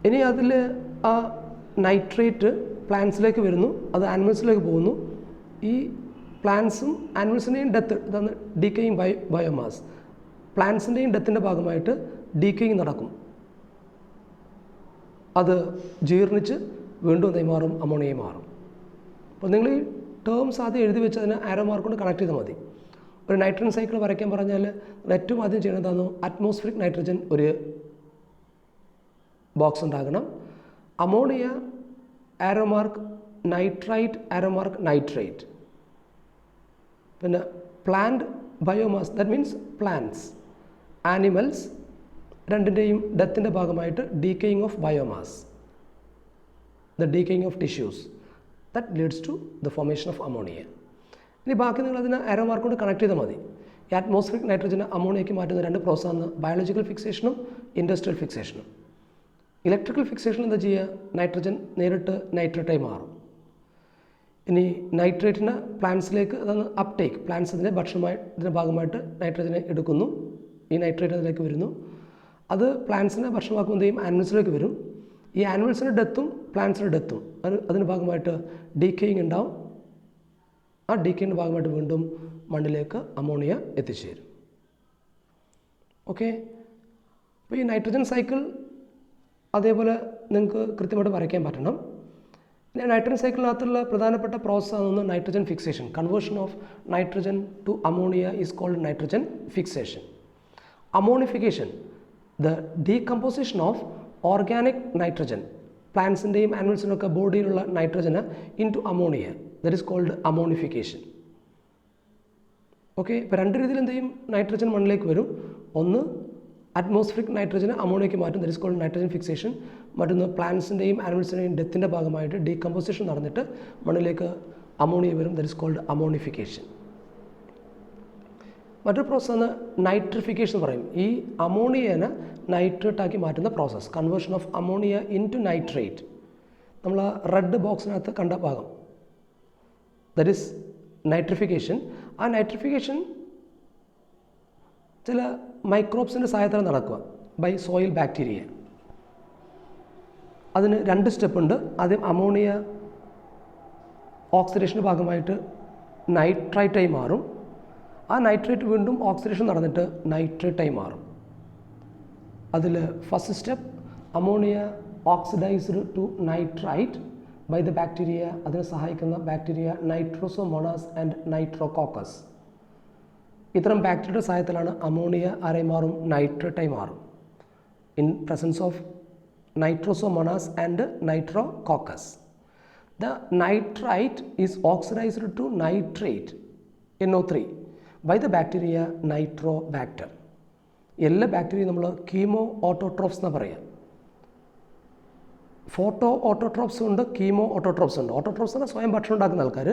ഇനി അതിൽ ആ നൈട്രേറ്റ് പ്ലാന്റ്സിലേക്ക് വരുന്നു, അത് ആനിമൽസിലേക്ക് പോകുന്നു. ഈ പ്ലാന്റ്സും ആനിമൽസിൻ്റെയും ഡെത്ത്, ഇതാണ് ഡീക്കേയിങ് ബയോമാസ്. പ്ലാന്റ്സിൻ്റെയും ഡെത്തിൻ്റെ ഭാഗമായിട്ട് ഡീക്കേയിങ് നടക്കും. അത് ജീർണിച്ച് വീണ്ടും എന്തായി മാറും, അമോണിയയായി മാറും. അപ്പോൾ നിങ്ങൾ ഈ ടേംസ് ആദ്യം എഴുതി വെച്ച് അതിന് ആരോ മാർക്ക് കൊണ്ട് കണക്ട് ചെയ്താൽ മതി. ഒരു നൈട്രജൻ സൈക്കിൾ വരയ്ക്കാൻ പറഞ്ഞാൽ ഏറ്റവും ആദ്യം ചെയ്യേണ്ടതാണോ അറ്റ്മോസ്ഫിയറിക് നൈട്രജൻ ഒരു ബോക്സ് ഉണ്ടാകണം. Ammonia arrow mark nitrite arrow mark nitrate. പിന്നെ plant biomass that means plants animals രണ്ടിൻ്റെയും ഡെത്തിൻ്റെ ഭാഗമായിട്ട് decaying of biomass, the decaying of tissues that leads to the formation of ammonia. ഇനി ബാക്കി നിങ്ങൾ അതിന് ആരോ മാർക്ക് കൊണ്ട് കണക്ട് ചെയ്താൽ മതി. ഈ അറ്റ്മോസ്ഫിയറിക് നൈട്രജന് അമോണിയയ്ക്ക് മാറ്റുന്ന രണ്ട് പ്രോസസ്സാണ് ബയോളജിക്കൽ ഫിക്സേഷനും ഇൻഡസ്ട്രിയൽ ഫിക്സേഷനും. ഇലക്ട്രിക്കൽ ഫിക്സേഷൻ എന്താ ചെയ്യുക? നൈട്രജൻ നേരിട്ട് നൈട്രേറ്റായി മാറും. ഇനി നൈട്രേറ്റിന് പ്ലാന്റ്സിലേക്ക് അതാണ് അപ്ടേക്ക്, പ്ലാന്റ്സ് അതിൻ്റെ ഭക്ഷണമായി ഇതിൻ്റെ ഭാഗമായിട്ട് നൈട്രജനെ എടുക്കുന്നു, ഈ നൈട്രേറ്റ് അതിലേക്ക് വരുന്നു. അത് പ്ലാന്റ്സിനെ ഭക്ഷണമാക്കുമ്പോൾ എന്ത് ചെയ്യും? ആനിമൽസിലേക്ക് വരും. ഈ ആനിമൽസിൻ്റെ ഡെത്തും പ്ലാന്റ്സിൻ്റെ ഡെത്തും അതിൻ്റെ ഭാഗമായിട്ട് ഡീക്കേയിങ് ഉണ്ടാവും. ആ ഡീക്കേയിൻ്റെ ഭാഗമായിട്ട് വീണ്ടും മണ്ണിലേക്ക് അമോണിയ എത്തിച്ചേരും. ഓക്കെ, അപ്പോൾ ഈ നൈട്രജൻ സൈക്കിൾ അതേപോലെ നിങ്ങൾക്ക് കൃത്യമായിട്ട് വരയ്ക്കാൻ പറ്റണം. പിന്നെ നൈട്രജൻ സൈക്കിളിനകത്തുള്ള പ്രധാനപ്പെട്ട പ്രോസസ്സാണ് nitrogen fixation. Conversion of nitrogen to ammonia is called nitrogen fixation. Ammonification, the decomposition of organic nitrogen, പ്ലാന്റ്സിൻ്റെയും ആനിമൽസിൻ്റെ ഒക്കെ ബോഡിയിലുള്ള നൈട്രജന് into ammonia, that is called ammonification. Okay, ഇപ്പോൾ രണ്ട് രീതിയിൽ എന്ത് ചെയ്യും? നൈട്രജൻ മണ്ണിലേക്ക് വരും. ഒന്ന് അറ്റ്മോസ്ഫിയറിക് നൈട്രജന് അമോണിയയ്ക്ക് മാറ്റും, that is called nitrogen fixation. മറ്റൊന്ന് പ്ലാന്റ്സിൻ്റെയും ആനിമൽസിൻ്റെയും ഡെത്തിൻ്റെ ഭാഗമായിട്ട് ഡീകമ്പോസിഷൻ നടന്നിട്ട് മണ്ണിലേക്ക് അമോണിയ വരും, ദറ്റ് ഈസ് കോൾഡ് അമോണിഫിക്കേഷൻ. മറ്റൊരു പ്രോസസ്സാണ് നൈട്രിഫിക്കേഷൻ പറയും. ഈ അമോണിയനെ നൈട്രേറ്റാക്കി മാറ്റുന്ന process, conversion of ammonia into nitrate. നമ്മൾ ആ റെഡ് ബോക്സിനകത്ത് കണ്ട ഭാഗം, ദറ്റ് ഈസ് നൈട്രിഫിക്കേഷൻ. ആ നൈട്രിഫിക്കേഷൻ ചില മൈക്രോബ്സിൻ്റെ സഹായത്താൽ നടക്കുക, ബൈ സോയിൽ ബാക്ടീരിയ. അതിന് രണ്ട് സ്റ്റെപ്പുണ്ട്. ആദ്യം അമോണിയ ഓക്സിഡേഷൻ്റെ ഭാഗമായിട്ട് നൈട്രൈറ്റായി മാറും. ആ നൈട്രേറ്റ് വീണ്ടും ഓക്സിഡേഷൻ നടന്നിട്ട് നൈട്രേറ്റായി മാറും. അതിൽ first step ammonia oxidised to nitrite by the bacteria. അതിനെ സഹായിക്കുന്ന ബാക്ടീരിയ നൈട്രോസോമോണാസ് ആൻഡ് നൈട്രോകോക്കസ്. ഇത്തരം ബാക്ടീരിയയുടെ സഹായത്തിലാണ് അമോണിയ ആരായി മാറും? നൈട്രേറ്റായി മാറും. In presence of nitrosomonas and nitrococcus. The nitrite is oxidised to nitrate NO3 by the bacteria nitrobacter. എല്ലാ ബാക്ടീരിയയും നമ്മൾ കീമോ ഓട്ടോട്രോപ്സ് എന്നാണ് പറയുക. ഫോട്ടോ ഓട്ടോട്രോപ്സ് ഉണ്ട്, കീമോ ഓട്ടോട്രോപ്സ് ഉണ്ട്. ഓട്ടോട്രോപ്സ് എന്നാൽ സ്വയം ഭക്ഷണം ഉണ്ടാക്കുന്ന ആൾക്കാർ.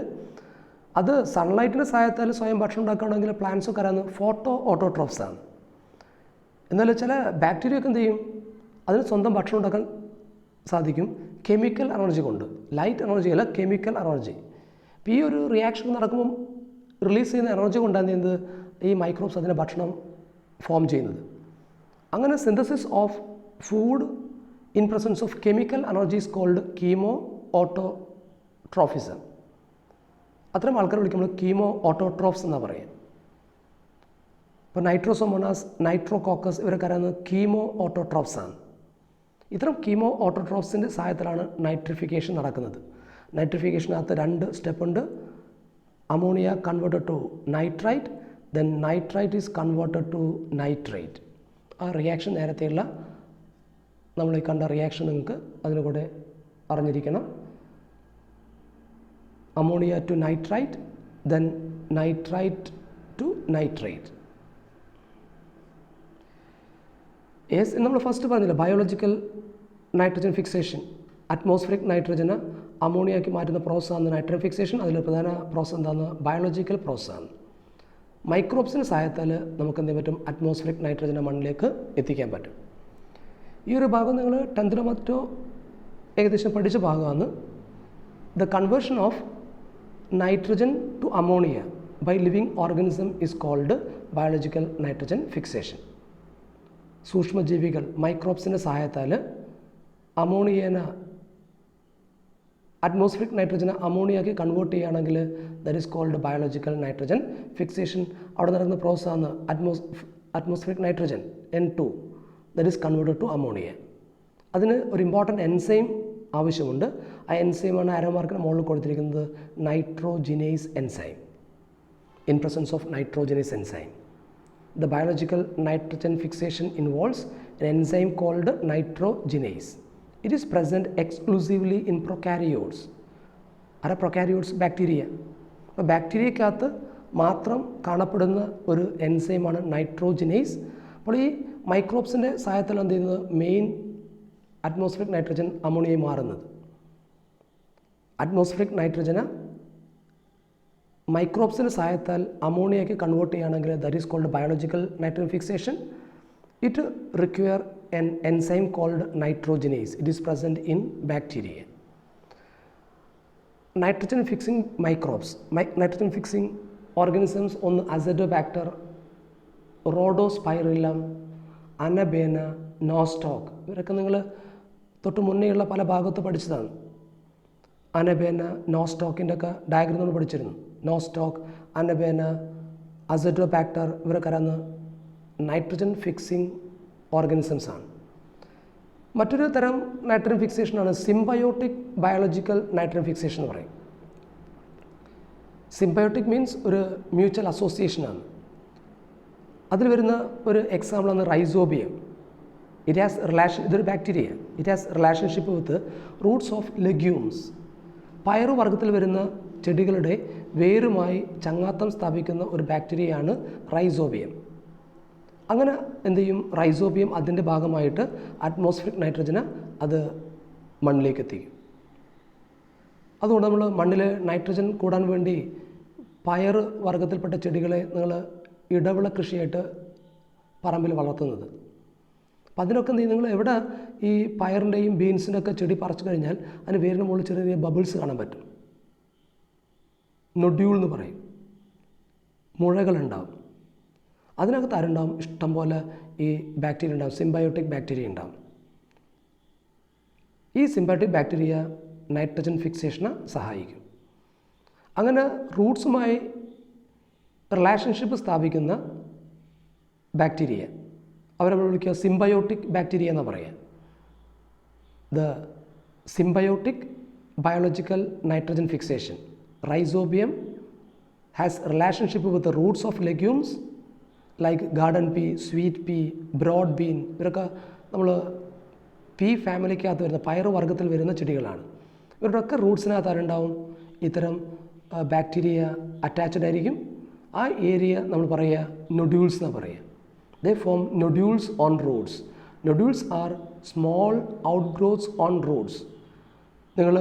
അത് സൺലൈറ്റിൻ്റെ സഹായത്താൽ സ്വയം ഭക്ഷണം ഉണ്ടാക്കുകയാണെങ്കിൽ പ്ലാന്റ്സൊക്കെ അറിയാവുന്നത് ഫോട്ടോ ഓട്ടോട്രോപ്സ് ആണ്. എന്നാൽ ചില ബാക്ടീരിയ ഒക്കെ എന്ത് ചെയ്യും? അതിന് സ്വന്തം ഭക്ഷണം ഉണ്ടാക്കാൻ സാധിക്കും കെമിക്കൽ എനർജി കൊണ്ട്. ലൈറ്റ് എനർജി അല്ല, കെമിക്കൽ എനർജി. ഇപ്പോൾ ഈ ഒരു റിയാക്ഷൻ നടക്കുമ്പം റിലീസ് ചെയ്യുന്ന എനർജി കൊണ്ടാണ് എന്ത് ഈ മൈക്രോബ്സ് അതിൻ്റെ ഭക്ഷണം ഫോം ചെയ്യുന്നത്. അങ്ങനെ synthesis of food in presence of chemical energy is called chemoautotrophism. അത്തരം ആൾക്കാർ വിളിക്കുമ്പോൾ കീമോ ഓട്ടോട്രോപ്സ് എന്നാണ് പറയുക. ഇപ്പോൾ നൈട്രോസോമോണാസ്, നൈട്രോകോക്കസ് ഇവരൊക്കെ അറിയുന്നത് കീമോ ഓട്ടോട്രോപ്സ് ആണ്. ഇത്തരം കീമോ ഓട്ടോട്രോപ്സിൻ്റെ സഹായത്തിലാണ് നൈട്രിഫിക്കേഷൻ നടക്കുന്നത്. നൈട്രിഫിക്കേഷനകത്ത് രണ്ട് സ്റ്റെപ്പ് ഉണ്ട്. Ammonia converted to nitrite, then nitrite is converted to nitrate. ആ റിയാക്ഷൻ നേരത്തെയുള്ള നമ്മൾ ഈ കണ്ട റിയാക്ഷൻ നിങ്ങൾക്ക് അതിന് കൂടെ അറിഞ്ഞിരിക്കണം. Ammonia to nitrite, then nitrite to nitrate. Yes, നമ്മൾ ഫസ്റ്റ് പറഞ്ഞില്ല ബയോളജിക്കൽ നൈട്രജൻ ഫിക്സേഷൻ. അറ്റ്മോസ്ഫിയറിക് നൈട്രജന് അമോണിയയ്ക്ക് മാറ്റുന്ന പ്രോസസ്സാണ് നൈട്രജൻ ഫിക്സേഷൻ. അതിൽ പ്രധാന പ്രോസസ്സ് എന്താണ്? ബയോളജിക്കൽ പ്രോസസ്സാണ്. മൈക്രോബ്സിൻ്റെ സഹായത്താൽ നമുക്ക് എന്ത് പറ്റും? അറ്റ്മോസ്ഫിയറിക് നൈട്രജനെ മണ്ണിലേക്ക് എത്തിക്കാൻ പറ്റും. ഈ ഒരു ഭാഗം നിങ്ങൾ 10th മറ്റോ ഏകദേശം പഠിച്ച ഭാഗമാണ്. The conversion of nitrogen to ammonia by living organism is called biological nitrogen fixation. സൂക്ഷ്മജീവികൾ മൈക്രോബ്സിൻ്റെ സഹായത്താൽ അമോണിയനെ അറ്റ്മോസ്ഫിയറിക് നൈട്രജനെ അമോണിയയ്ക്ക് കൺവേർട്ട് ചെയ്യുകയാണെങ്കിൽ that is called biological nitrogen fixation. അവിടെ നടക്കുന്ന പ്രോസസ്സാണ് atmospheric nitrogen N2 that is converted to ammonia. അതിന് ഒരു ഇമ്പോർട്ടൻറ്റ് എൻസൈം ആവശ്യമുണ്ട്. ആ എൻസൈമാണ് ആരോ മാർക്കിന് മുകളിൽ കൊടുത്തിരിക്കുന്നത് നൈട്രോജിനേസ് enzyme. In presence of nitrogenase enzyme. The biological nitrogen fixation involves an enzyme called nitrogenase. It is present exclusively in prokaryotes. Are prokaryotes bacteria? അപ്പോൾ ബാക്ടീരിയക്കകത്ത് മാത്രം കാണപ്പെടുന്ന ഒരു എൻസൈമാണ് നൈട്രോജിനേസ്. അപ്പോൾ ഈ മൈക്രോബ്സിൻ്റെ സഹായത്തിൽ എന്ത് ചെയ്യുന്നത് മെയിൻ അറ്റ്മോസ്ഫിയറിക് നൈട്രജൻ അമോണിയയിൽ മാറുന്നത്. അറ്റ്മോസ്ഫിയറിക് നൈട്രജന് മൈക്രോബ്സിൻ്റെ സഹായത്താൽ അമോണിയയ്ക്ക് കൺവേർട്ട് ചെയ്യുകയാണെങ്കിൽ that is called biological nitrogen fixation. It require an enzyme called nitrogenase. It is present in bacteria. Nitrogen fixing microbes, nitrogen fixing organisms ഒന്ന് അസഡോബാക്ടർ, റോഡോസ്പൈറില്ലം, അനബേന, നോസ്റ്റോക്ക്. ഇവരൊക്കെ നിങ്ങൾ തൊട്ട് മുന്നേയുള്ള പല ഭാഗത്ത് പഠിച്ചതാണ്. അനബേന, നോസ്റ്റോക്കിൻ്റെ ഒക്കെ ഡയഗ്രം നമ്മൾ പഠിച്ചിരുന്നു. നോസ്റ്റോക്ക്, അനബേന, അസഡോബാക്ടർ ഇവരൊക്കെ ആരാന്ന് നൈട്രജൻ ഫിക്സിംഗ് ഓർഗാനിസംസ് ആണ്. മറ്റൊരു തരം നൈട്രജൻ ഫിക്സേഷനാണ് സിംബയോട്ടിക് ബയോളജിക്കൽ നൈട്രജൻ ഫിക്സേഷൻ എന്ന് പറയും. സിംബയോട്ടിക് മീൻസ് ഒരു മ്യൂച്വൽ അസോസിയേഷനാണ്. അതിൽ വരുന്ന ഒരു എക്സാമ്പിളാണ് റൈസോബിയം. ഇതൊരു bacteria. It has relationship with roots of legumes. പയറുവർഗ്ഗത്തിൽ വരുന്ന ചെടികളുടെ വേരുമായി ചങ്ങാത്തം സ്ഥാപിക്കുന്ന ഒരു ബാക്ടീരിയയാണ് റൈസോബിയം. അങ്ങനെ എന്ത് ചെയ്യും, റൈസോബിയം അതിൻ്റെ ഭാഗമായിട്ട് അറ്റ്മോസ്ഫിയറിക് നൈട്രജന് അത് മണ്ണിലേക്ക് എത്തിക്കും. അതുകൊണ്ട് നമ്മൾ മണ്ണിൽ നൈട്രജൻ കൂടാൻ വേണ്ടി പയർ വർഗ്ഗത്തിൽപ്പെട്ട ചെടികളെ നിങ്ങൾ ഇടവിള കൃഷിയായിട്ട് പറമ്പിൽ വളർത്തുന്നത്. അപ്പം അതിനൊക്കെ എന്ത് ചെയ്യും, നിങ്ങൾ എവിടെ ഈ പയറിൻ്റെയും ബീൻസിൻ്റെ ഒക്കെ ചെടി പറിച്ചു കഴിഞ്ഞാൽ അതിന് വേരിന് മുകളിൽ ചെറിയ ചെറിയ ബബിൾസ് കാണാൻ പറ്റും. നൊഡ്യൂൾ എന്ന് പറയും. മുഴകളുണ്ടാവും. അതിനകത്ത് ആരുണ്ടാവും, ഇഷ്ടംപോലെ ഈ ബാക്ടീരിയ ഉണ്ടാവും. സിംബയോട്ടിക് ബാക്ടീരിയ ഉണ്ടാവും. ഈ സിംബയോട്ടിക് ബാക്ടീരിയ നൈട്രജൻ ഫിക്സേഷന് സഹായിക്കും. അങ്ങനെ റൂട്ട്സുമായി റിലേഷൻഷിപ്പ് സ്ഥാപിക്കുന്ന ബാക്ടീരിയ അവരെ വിളിക്കുക സിംബയോട്ടിക് ബാക്ടീരിയ എന്ന് പറയുക. The symbiotic biological nitrogen fixation. Rhizobium has relationship with the roots of legumes like garden pea, sweet pea, broad bean. ഇവരൊക്കെ നമ്മൾ പീ ഫാമിലിക്കകത്ത് വരുന്ന പയറ് വർഗ്ഗത്തിൽ വരുന്ന ചെടികളാണ്. ഇവരുടെയൊക്കെ റൂട്ട്സിനകത്ത് ആരുണ്ടാവും, ഇത്തരം ബാക്ടീരിയ അറ്റാച്ച്ഡ് ആയിരിക്കും. ആ ഏരിയ നമ്മൾ പറയുക നൊഡ്യൂൾസ് എന്നാണ് പറയുക. They form nodules on roots. Nodules are small outgrowths on roots. നിങ്ങൾ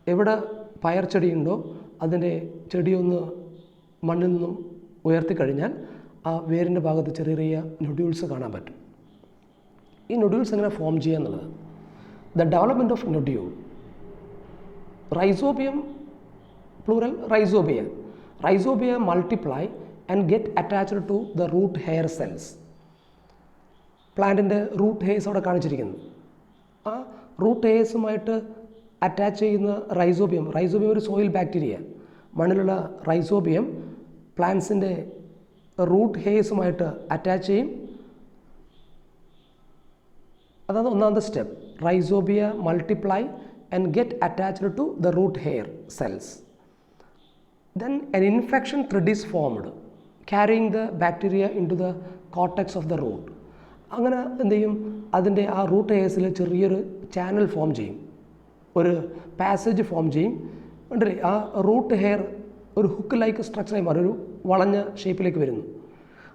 എവിടെ പയർ ചെടിയുണ്ടോ അതിൻ്റെ ചെടിയൊന്ന് മണ്ണിൽ നിന്നും ഉയർത്തിക്കഴിഞ്ഞാൽ ആ വേരിൻ്റെ ഭാഗത്ത് ചെറിയ ചെറിയ നൊഡ്യൂൾസ് കാണാൻ പറ്റും. ഈ നൊഡ്യൂൾസ് എങ്ങനെ ഫോം ചെയ്യുക എന്നുള്ളത്. The development of nodule. Rhizobium plural rhizobia. Rhizobia multiply and get attached to the root hair cells. പ്ലാന്റിൻ്റെ റൂട്ട് ഹെയർസ് അവിടെ കാണിച്ചിരിക്കുന്നു. ആ റൂട്ട് ഹെയർസുമായിട്ട് അറ്റാച്ച് ചെയ്യുന്ന റൈസോബിയം ഒരു സോയിൽ ബാക്ടീരിയ. മണ്ണിലുള്ള റൈസോബിയം പ്ലാന്റ്സിൻ്റെ റൂട്ട് ഹെയർസുമായിട്ട് അറ്റാച്ച് ചെയ്യും. അതാണ് ഒന്നാമത്തെ step. Rhizobia multiply and get attached to the root hair cells. Then an infection thread is formed carrying the bacteria into the cortex of the root. അങ്ങനെ എന്ത് ചെയ്യും, അതിൻ്റെ ആ റൂട്ട് ഹെയർസിൽ ചെറിയൊരു ചാനൽ ഫോം ചെയ്യും, ഒരു പാസേജ് ഫോം ചെയ്യും. കണ്ടില്ലേ, ആ റൂട്ട് ഹെയർ ഒരു ഹുക്ക് ലൈക്ക് സ്ട്രക്ചറായി മാറും, ഒരു വളഞ്ഞ ഷേപ്പിലേക്ക് വരുന്നു.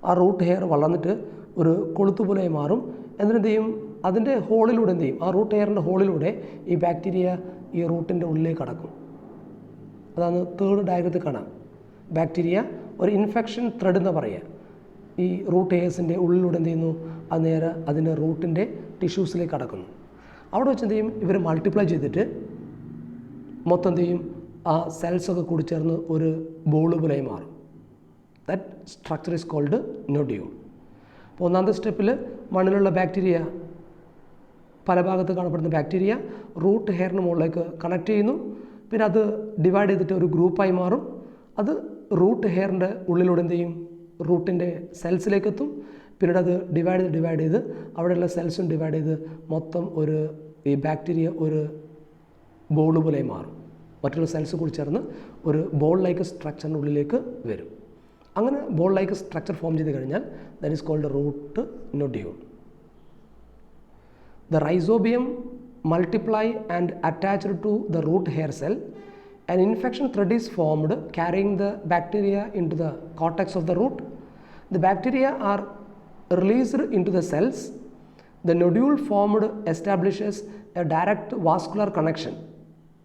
ആ റൂട്ട് ഹെയർ വളർന്നിട്ട് ഒരു കൊളുത്തുപോലെയായി മാറും. എന്നിട്ട് എന്ത് ചെയ്യും, അതിൻ്റെ ഹോളിലൂടെ എന്ത് ചെയ്യും, ആ റൂട്ട് ഹെയറിൻ്റെ ഹോളിലൂടെ ഈ ബാക്ടീരിയ ഈ റൂട്ടിൻ്റെ ഉള്ളിലേക്ക് കടക്കും. അതാണ് തേർഡ് ഡയഗ്രത്തിൽ കാണാം. ബാക്ടീരിയ ഒരു ഇൻഫെക്ഷൻ ത്രെഡ് എന്ന് പറയുക. ഈ റൂട്ട് ഹെയർസിൻ്റെ ഉള്ളിലൂടെ എന്ത് ചെയ്യുന്നു, അത് നേരെ അതിൻ്റെ റൂട്ടിൻ്റെ ടിഷ്യൂസിലേക്ക് കടക്കുന്നു. അവിടെ വെച്ച് എന്ത് ചെയ്യും, ഇവർ മൾട്ടിപ്ലൈ ചെയ്തിട്ട് മൊത്തം എന്ത് ചെയ്യും, ആ സെൽസൊക്കെ കൂടി ചേർന്ന് ഒരു ബോൾ പോലെയായി മാറും. That structure is called nodule. അപ്പോൾ ഒന്നാമത്തെ സ്റ്റെപ്പിൽ മണ്ണിലുള്ള ബാക്ടീരിയ, പല ഭാഗത്ത് കാണപ്പെടുന്ന ബാക്ടീരിയ റൂട്ട് ഹെയറിന് മുകളിലേക്ക് കണക്ട് ചെയ്യുന്നു. പിന്നെ അത് ഡിവൈഡ് ചെയ്തിട്ട് ഒരു ഗ്രൂപ്പായി മാറും. അത് റൂട്ട് ഹെയറിൻ്റെ ഉള്ളിലൂടെ എന്ത് ചെയ്യും, റൂട്ടിൻ്റെ സെൽസിലേക്ക് എത്തും. പിന്നീട് അത് ഡിവൈഡ് ചെയ്ത് അവിടെയുള്ള സെൽസും ഡിവൈഡ് ചെയ്ത് മൊത്തം ഒരു ഈ ബാക്ടീരിയ ഒരു ബോൾ പോലെ മാറും. മറ്റുള്ള സെൽസ് കൂടി ചേർന്ന് ഒരു ബോൾ ലൈക്ക് സ്ട്രക്ചറിനുള്ളിലേക്ക് വരും. അങ്ങനെ ബോൾ ലൈക്ക് സ്ട്രക്ചർ ഫോം ചെയ്ത് കഴിഞ്ഞാൽ that is called root nodule. The rhizobium multiply and attached to the root hair cell. An infection thread is formed carrying the bacteria into the cortex of the root. The bacteria are released into the cells. The nodule formed establishes a direct vascular connection.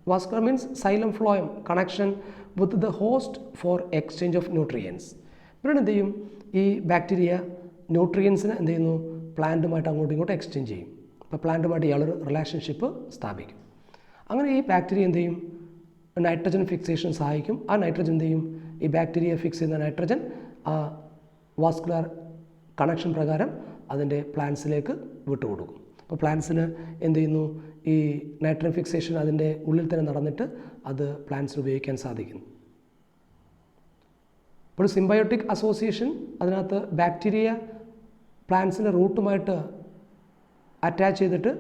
Vascular means xylem phloem connection with the host for exchange of nutrients. പിന്നെ എന്ത് ചെയ്യും, ഈ ബാക്ടീരിയ ന്യൂട്രിയൻസിന് എന്ത് ചെയ്യുന്നു, പ്ലാന്റുമായിട്ട് അങ്ങോട്ടും ഇങ്ങോട്ടും എക്സ്ചേഞ്ച് ചെയ്യും. അപ്പോൾ പ്ലാന്റുമായിട്ട് ഇയാളൊരു റിലേഷൻഷിപ്പ് സ്ഥാപിക്കും. അങ്ങനെ ഈ ബാക്ടീരിയ എന്ത് ചെയ്യും, നൈട്രജൻ ഫിക്സേഷൻ സഹായിക്കും. ആ നൈട്രജൻ എന്ത് ചെയ്യും, ഈ ബാക്ടീരിയ ഫിക്സ് ചെയ്യുന്ന നൈട്രജൻ ആ വാസ്കുലർ കണക്ഷൻ പ്രകാരം അതിൻ്റെ പ്ലാന്റ്സിലേക്ക് വിട്ടുകൊടുക്കും. അപ്പോൾ പ്ലാന്റ്സിന് എന്ത് ചെയ്യുന്നു, ഈ നൈട്രജൻ ഫിക്സേഷൻ അതിൻ്റെ ഉള്ളിൽ തന്നെ നടന്നിട്ട് അത് പ്ലാന്റ്സിന് ഉപയോഗിക്കാൻ സാധിക്കുന്നു. ഇപ്പോൾ സിംബയോട്ടിക് അസോസിയേഷൻ, അതിനകത്ത് ബാക്ടീരിയ പ്ലാന്റ്സിൻ്റെ റൂട്ടുമായിട്ട് അറ്റാച്ച് ചെയ്തിട്ട്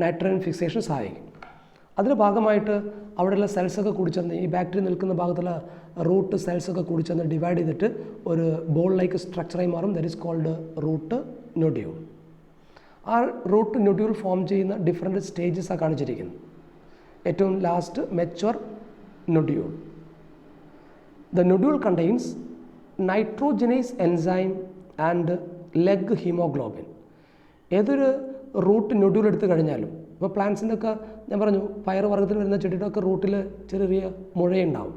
നൈട്രജൻ ഫിക്സേഷൻ സഹായിക്കും. അതിൻ്റെ ഭാഗമായിട്ട് അവിടെയുള്ള സെൽസൊക്കെ കൂടിച്ചേർന്ന്, ഈ ബാക്ടീരിയ നിൽക്കുന്ന ഭാഗത്തുള്ള റൂട്ട് സെൽസൊക്കെ കൂടിച്ചേർന്ന് ഡിവൈഡ് ചെയ്തിട്ട് ഒരു ബോൾ ലൈക്ക് സ്ട്രക്ചറായി മാറും. That is called root nodule. ആ റൂട്ട് നൊഡ്യൂൾ ഫോം ചെയ്യുന്ന ഡിഫറെൻറ്റ് സ്റ്റേജസാണ് കാണിച്ചിരിക്കുന്നത്. ഏറ്റവും last mature nodule. The nodule contains nitrogenase enzyme and leg haemoglobin. ഏതൊരു റൂട്ട് നൊഡ്യൂൾ എടുത്തു കഴിഞ്ഞാലും, ഇപ്പോൾ പ്ലാന്റ്സിൻ്റെ ഒക്കെ ഞാൻ പറഞ്ഞു പയറുവർഗ്ഗത്തിൽ വരുന്ന ചെടിയുടെയൊക്കെ റൂട്ടിൽ ചെറിയ മുഴയുണ്ടാവും.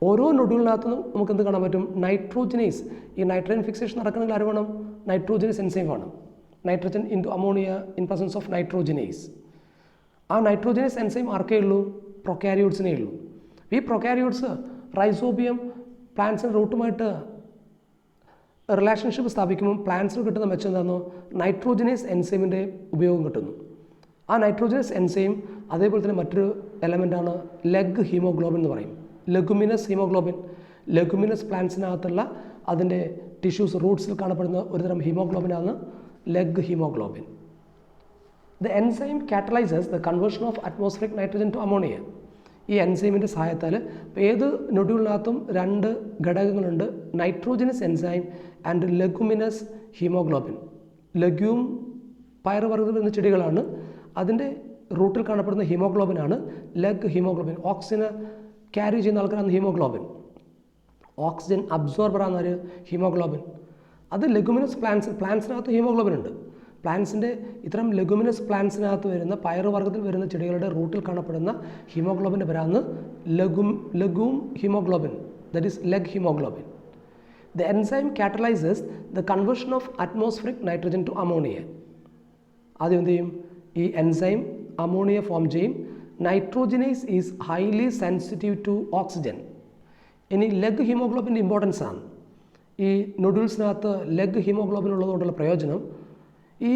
ഓരോ നൊഡ്യൂളിനകത്തും നമുക്ക് എന്ത് കാണാൻ പറ്റും, നൈട്രോജനൈസ്. ഈ നൈട്രജൻ ഫിക്സേഷൻ നടക്കണമെങ്കിൽ ആര് വേണം, നൈട്രോജനസ് എൻസൈം വേണം. Nitrogen into ammonia in presence of nitrogenase. ആ നൈട്രോജനസ് എൻസൈം ആർക്കേ ഉള്ളൂ, പ്രൊക്കാരിയോട്സിനേ ഉള്ളൂ. ഈ പ്രൊക്കാരിയോട്സ് റൈസോബിയം പ്ലാന്റ്സിൻ്റെ റൂട്ടുമായിട്ട് റിലേഷൻഷിപ്പ് സ്ഥാപിക്കുമ്പോൾ പ്ലാന്റ്സിന് കിട്ടുന്ന മെച്ചം എന്താണെന്നോ, നൈട്രോജനസ് എൻസൈമിൻ്റെ ഉപയോഗം കിട്ടുന്നു. ആ നൈട്രോജനസ് എൻസൈം അതേപോലെ തന്നെ മറ്റൊരു എലമെൻ്റാണ് ലെഗ് ഹീമോഗ്ലോബിൻ എന്ന് പറയും. Leguminous haemoglobin. ലെഗുമിനസ് പ്ലാന്റ്സിനകത്തുള്ള അതിൻ്റെ ടിഷ്യൂസ് റൂട്ട്സിൽ കാണപ്പെടുന്ന ഒരുതരം ഹീമോഗ്ലോബിനാണ് leg haemoglobin. The enzyme catalyses the conversion of atmospheric nitrogen to ammonia. ഈ എൻസൈമിൻ്റെ സഹായത്താൽ ഏത് നൊഡ്യൂളിനകത്തും രണ്ട് ഘടകങ്ങളുണ്ട്, nitrogenase enzyme and leguminous haemoglobin. Legume പയറുവർഗ്ഗത്തിൽ വരുന്ന ചെടികളാണ്, അതിൻ്റെ റൂട്ടിൽ കാണപ്പെടുന്ന ഹീമോഗ്ലോബിനാണ് ലെഗ് ഹീമോഗ്ലോബിൻ. ഓക്സിജന് ക്യാരി ചെയ്യുന്ന ആൾക്കാരാണ് ഹീമോഗ്ലോബിൻ. ഓക്സിജൻ അബ്സോർബറാണ് ഒരു ഹീമോഗ്ലോബിൻ. അത് ലെഗുമിനസ് പ്ലാന്റ്സിനകത്ത് ഹീമോഗ്ലോബിൻ ഉണ്ട്. പ്ലാന്റ്സിൻ്റെ ഇത്തരം ലെഗുമിനസ് പ്ലാന്റ്സിനകത്ത് വരുന്ന പയറുവർഗ്ഗത്തിൽ വരുന്ന ചെടികളുടെ റൂട്ടിൽ കാണപ്പെടുന്ന ഹീമോഗ്ലോബിൻ്റെ പേരാണ് legume haemoglobin, that is leg haemoglobin. The enzyme catalyses the conversion of atmospheric nitrogen to ammonia. ആദ്യം എന്ത് ചെയ്യും, ഈ എൻസൈം അമോണിയ ഫോം ചെയ്യും. Nitrogenase is highly sensitive to oxygen. ഇനി ലെഗ് ഹീമോഗ്ലോബിൻ്റെ ഇമ്പോർട്ടൻസ് ആണ്. ഈ നൊഡ്യൂൾസിനകത്ത് ലെഗ് ഹീമോഗ്ലോബിൻ ഉള്ളതുകൊണ്ടുള്ള പ്രയോജനം, ഈ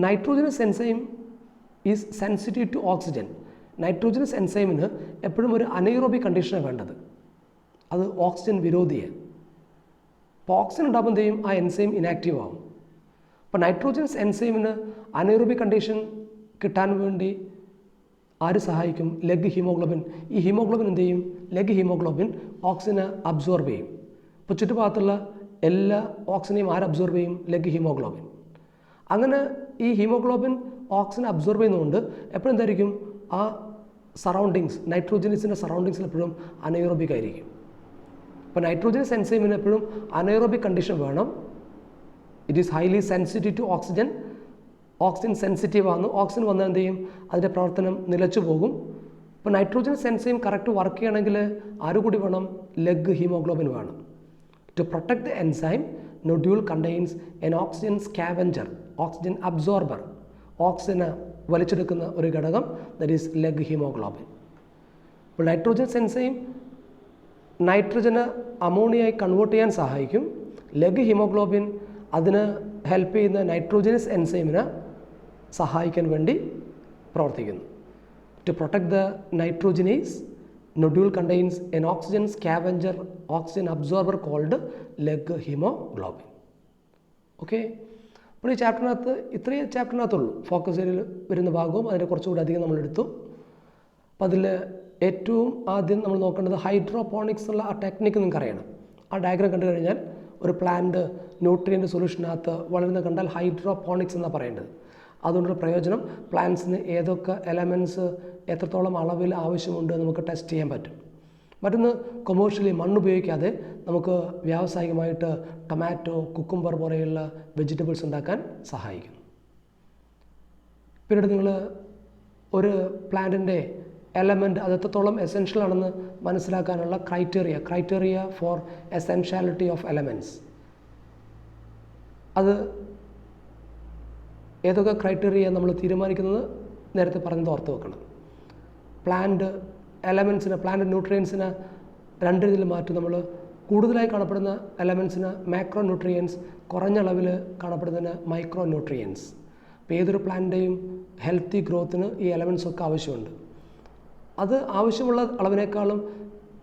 nitrogenase enzyme is sensitive to oxygen. Nitrogenase എൻസൈമിന് എപ്പോഴും ഒരു അനൈറോബിക് കണ്ടീഷനാണ് വേണ്ടത്, അത് ഓക്സിജൻ വിരോധിയാണ്. അപ്പോൾ ഓക്സിജൻ ഉണ്ടാകുമ്പോൾ എന്ത് ചെയ്യും, ആ എൻസൈം ഇനാക്റ്റീവ് ആവും. അപ്പോൾ നൈട്രോജനസ് എൻസൈമിന് അനൈറോബിക് കണ്ടീഷൻ കിട്ടാൻ വേണ്ടി ആര് സഹായിക്കും, ലെഗ് ഹീമോഗ്ലോബിൻ. ഈ ഹീമോഗ്ലോബിൻ എന്ത് ചെയ്യും, ലെഗ് ഹീമോഗ്ലോബിൻ ഓക്സിജനെ അബ്സോർബ് ചെയ്യും. ഇപ്പോൾ ചുറ്റുഭാഗത്തുള്ള എല്ലാ ഓക്സിജനെയും ആര് അബ്സോർബ് ചെയ്യും, ലെഗ് ഹീമോഗ്ലോബിൻ. അങ്ങനെ ഈ ഹീമോഗ്ലോബിൻ ഓക്സിജൻ അബ്സോർബ് ചെയ്യുന്നതുകൊണ്ട് എപ്പോഴും എന്തായിരിക്കും, ആ സറൗണ്ടിങ്സ് നൈട്രോജനസിൻ്റെ സറൗണ്ടിങ്സിൽ എപ്പോഴും അനൈറോബിക് ആയിരിക്കും. അപ്പോൾ നൈട്രോജനസ് എൻസൈമിന് എപ്പോഴും അനൈറോബിക് കണ്ടീഷൻ വേണം. It is highly sensitive to oxygen. Oxygen sensitive ആണ്. ഓക്സിജൻ വന്നാൽ എന്ത് ചെയ്യും, അതിൻ്റെ പ്രവർത്തനം നിലച്ചു പോകും. ഇപ്പോൾ നൈട്രോജനസ് എൻസൈം കറക്റ്റ് വർക്ക് ചെയ്യണമെങ്കിൽ ആരുകൂടി വേണം, ലെഗ് ഹീമോഗ്ലോബിൻ വേണം. To protect the enzyme, nodule contains an oxygen scavenger, oxygen absorber. ഓക്സിജനെ വലിച്ചെടുക്കുന്ന ഒരു ഘടകം, ദറ്റ് ഈസ് ലെഗ് ഹീമോഗ്ലോബിൻ. ഇപ്പോൾ നൈട്രോജനസ് എൻസൈം നൈട്രജന് അമോണിയയായി കൺവേർട്ട് ചെയ്യാൻ സഹായിക്കും. ലെഗ് ഹീമോഗ്ലോബിൻ അതിന് ഹെൽപ്പ് ചെയ്യുന്ന നൈട്രോജനസ് എൻസൈമിനെ സഹായിക്കാൻ വേണ്ടി പ്രവർത്തിക്കുന്നു. To protect the nitrogenase, nodule contains an oxygen scavenger, oxygen absorber called leg hemoglobin. Okay, അപ്പോൾ ഈ ചാപ്റ്ററിനകത്ത് ഇത്രയും ചാപ്റ്ററിനകത്തുള്ളൂ. ഫോക്കസ് ഏരിയയിൽ വരുന്ന ഭാഗവും അതിൻ്റെ കുറച്ചുകൂടി അധികം നമ്മളെടുത്തു. അപ്പോൾ അതിൽ ഏറ്റവും ആദ്യം നമ്മൾ നോക്കേണ്ടത് ഹൈഡ്രോപോണിക്സ് ഉള്ള ആ ടെക്നിക്ക് നിങ്ങൾക്ക് അറിയണം. ആ ഡയഗ്രാം കണ്ടു കഴിഞ്ഞാൽ ഒരു പ്ലാന്റ് ന്യൂട്രിയൻ്റ് സൊല്യൂഷനകത്ത് വളരുന്ന കണ്ടാൽ ഹൈഡ്രോപോണിക്സ് എന്നാണ് പറയേണ്ടത്. അതുകൊണ്ടൊരു പ്രയോജനം പ്ലാന്റ്സിന് ഏതൊക്കെ എലമെൻറ്റ്സ് എത്രത്തോളം അളവിൽ ആവശ്യമുണ്ട് നമുക്ക് ടെസ്റ്റ് ചെയ്യാൻ പറ്റും. മറ്റൊന്ന് കൊമേഴ്ഷ്യലി മണ്ണുപയോഗിക്കാതെ നമുക്ക് വ്യാവസായികമായിട്ട് ടൊമാറ്റോ, കുക്കുംബർ പോലെയുള്ള വെജിറ്റബിൾസ് ഉണ്ടാക്കാൻ സഹായിക്കും. പിന്നീട് നിങ്ങൾ ഒരു പ്ലാന്റിൻ്റെ എലമെൻറ്റ് അത് എത്രത്തോളം എസെൻഷ്യൽ ആണെന്ന് മനസ്സിലാക്കാനുള്ള criteria for essentiality of elements, അത് ഏതൊക്കെ ക്രൈറ്റീരിയ നമ്മൾ തീരുമാനിക്കുന്നത് നേരത്തെ പറഞ്ഞത് ഓർത്ത് വെക്കണം. പ്ലാന്റ് എലമെൻറ്റ്സിന്, പ്ലാന്റ് ന്യൂട്രിയൻസിന് രണ്ട് രീതിയിൽ മാറ്റും. നമ്മൾ കൂടുതലായി കാണപ്പെടുന്ന എലമെൻറ്റ്സിന് മാക്രോ ന്യൂട്രിയൻസ്, കുറഞ്ഞ അളവിൽ കാണപ്പെടുന്നതിന് മൈക്രോ ന്യൂട്രിയൻസ്. അപ്പോൾ ഏതൊരു പ്ലാന്റിൻ്റെയും ഹെൽത്തി ഗ്രോത്തിന് ഈ എലമെൻറ്റ്സ് ഒക്കെ ആവശ്യമുണ്ട്. അത് ആവശ്യമുള്ള അളവിനേക്കാളും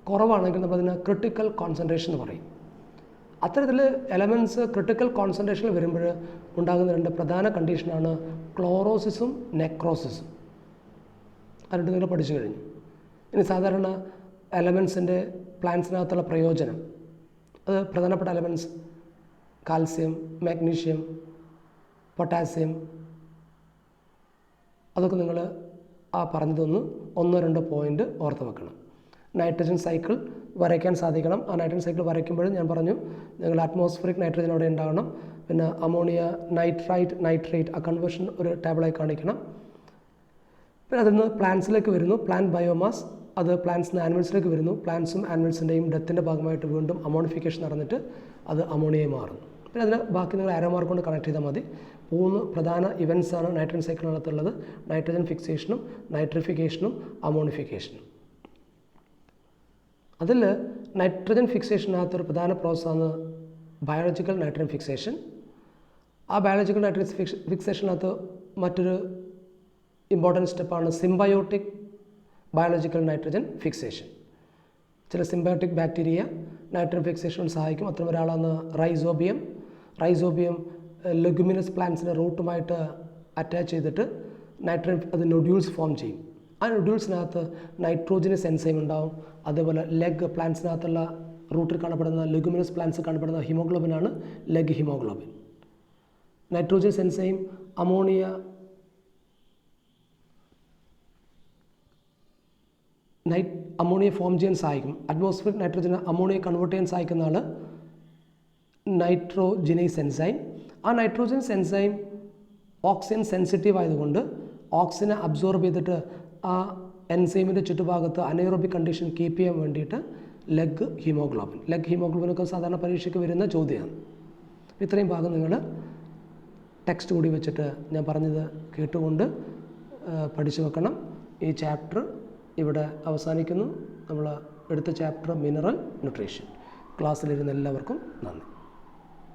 കുറവാണെങ്കിൽ നമ്മളതിന് ക്രിട്ടിക്കൽ കോൺസെൻട്രേഷൻ എന്ന് പറയും. അത്തരത്തിൽ എലമെൻറ്റ്സ് ക്രിട്ടിക്കൽ കോൺസെൻട്രേഷനിൽ വരുമ്പോൾ ഉണ്ടാകുന്ന രണ്ട് പ്രധാന കണ്ടീഷനാണ് ക്ലോറോസിസും നെക്രോസിസും. അത് നിങ്ങൾ പഠിച്ചു കഴിഞ്ഞു. ഇനി സാധാരണ എലമെൻറ്റ്സിൻ്റെ പ്ലാന്റ്സിനകത്തുള്ള പ്രയോജനം, അത് പ്രധാനപ്പെട്ട എലമെൻറ്റ്സ് കാൽസ്യം, മാഗ്നീഷ്യം, പൊട്ടാസ്യം, അതൊക്കെ നിങ്ങൾ ആ പറഞ്ഞതൊന്ന് 1-2 പോയിൻ്റ് ഓർത്ത് വെക്കണം. നൈട്രജൻ സൈക്കിൾ വരയ്ക്കാൻ സാധിക്കണം. ആ നൈട്രജൻ സൈക്കിൾ വരയ്ക്കുമ്പോഴും ഞാൻ പറഞ്ഞു നിങ്ങൾ അറ്റ്മോസ്ഫിയറിക് നൈട്രജൻ അവിടെ ഉണ്ടാകണം. പിന്നെ അമോണിയ, നൈട്രേറ്റ് ആ കൺവേർഷൻ ഒരു ടേബിളായി കാണിക്കണം. പിന്നെ അതിൽ നിന്ന് പ്ലാന്റ്സിലേക്ക് വരുന്നു, പ്ലാന്റ് ബയോമാസ്, അത് പ്ലാന്റ്സിൽ നിന്ന് ആനിമൽസിലേക്ക് വരുന്നു. പ്ലാന്റ്സും ആനിമൽസിൻ്റെയും ഡെത്തിൻ്റെ ഭാഗമായിട്ട് വീണ്ടും അമോണിഫിക്കേഷൻ നടന്നിട്ട് അത് അമോണിയയായി മാറുന്നു. പിന്നെ അതിന് ബാക്കി നിങ്ങൾ ആരോ മാർക്ക് കൊണ്ട് കണക്ട് ചെയ്താൽ മതി. 3 പ്രധാന ഇവൻറ്റ്സാണ് നൈട്രജൻ സൈക്കിളിനകത്തുള്ളത്: നൈട്രജൻ ഫിക്സേഷനും, നൈട്രിഫിക്കേഷനും, അമോണിഫിക്കേഷനും. അതിൽ നൈട്രജൻ ഫിക്സേഷനകത്തൊരു പ്രധാന പ്രോസസ്സാണ് ബയോളജിക്കൽ നൈട്രജൻ ഫിക്സേഷൻ. ആ ബയോളജിക്കൽ നൈട്രജൻ ഫിക്സേഷനകത്ത് മറ്റൊരു ഇമ്പോർട്ടൻറ്റ് സ്റ്റെപ്പാണ് സിംബയോട്ടിക് ബയോളജിക്കൽ നൈട്രജൻ ഫിക്സേഷൻ. ചില സിംബയോട്ടിക് ബാക്ടീരിയ നൈട്രജൻ ഫിക്സേഷന് സഹായിക്കും. അത്തരം ഒരാളാണ് റൈസോബിയം. ലെഗുമിനസ് പ്ലാന്റ്സിൻ്റെ റൂട്ടുമായിട്ട് അറ്റാച്ച് ചെയ്തിട്ട് നൈട്രജൻ അത് നൊഡ്യൂൾസ് ഫോം ചെയ്യും. ആ നൊഡ്യൂൾസിനകത്ത് നൈട്രോജനസ് എൻസൈം ഉണ്ടാവും. അതേപോലെ ലെഗ് പ്ലാന്റ്സിനകത്തുള്ള റൂട്ടിൽ കാണപ്പെടുന്ന ലെഗുമിനസ് പ്ലാന്റ്സ് കാണപ്പെടുന്ന ഹിമോഗ്ലോബിനാണ് leg haemoglobin. Nitrogenase enzyme ammonia form ചെയ്യാൻ സഹായിക്കും. അറ്റ്മോസ്ഫിയറിക് നൈട്രോജനെ അമോണിയ കൺവേർട്ട് ചെയ്യാൻ സഹായിക്കുന്ന ആൾ നൈട്രോജിനേസ് എൻസൈം. ആ നൈട്രോജനസ് എൻസൈം ഓക്സിജൻ സെൻസിറ്റീവ് ആയതുകൊണ്ട് ഓക്സിജനെ അബ്സോർബ് ചെയ്തിട്ട് ആ എൻസൈമിൻ്റെ ചുറ്റുഭാഗത്ത് അനൈറോബിക് കണ്ടീഷൻ കീപ്പ് ചെയ്യാൻ വേണ്ടിയിട്ട് ലെഗ് ഹീമോഗ്ലോബിനൊക്കെ സാധാരണ പരീക്ഷയ്ക്ക് വരുന്ന ചോദ്യമാണ്. ഇത്രയും ഭാഗം നിങ്ങൾ ടെക്സ്റ്റ് കൂടി വെച്ചിട്ട് ഞാൻ പറഞ്ഞത് കേട്ടുകൊണ്ട് പഠിച്ചു വെക്കണം. ഈ ചാപ്റ്റർ ഇവിടെ അവസാനിക്കുന്നു. നമ്മൾ എടുത്ത ചാപ്റ്റർ മിനറൽ ന്യൂട്രീഷൻ. ക്ലാസ്സിലിരുന്ന എല്ലാവർക്കും നന്ദി.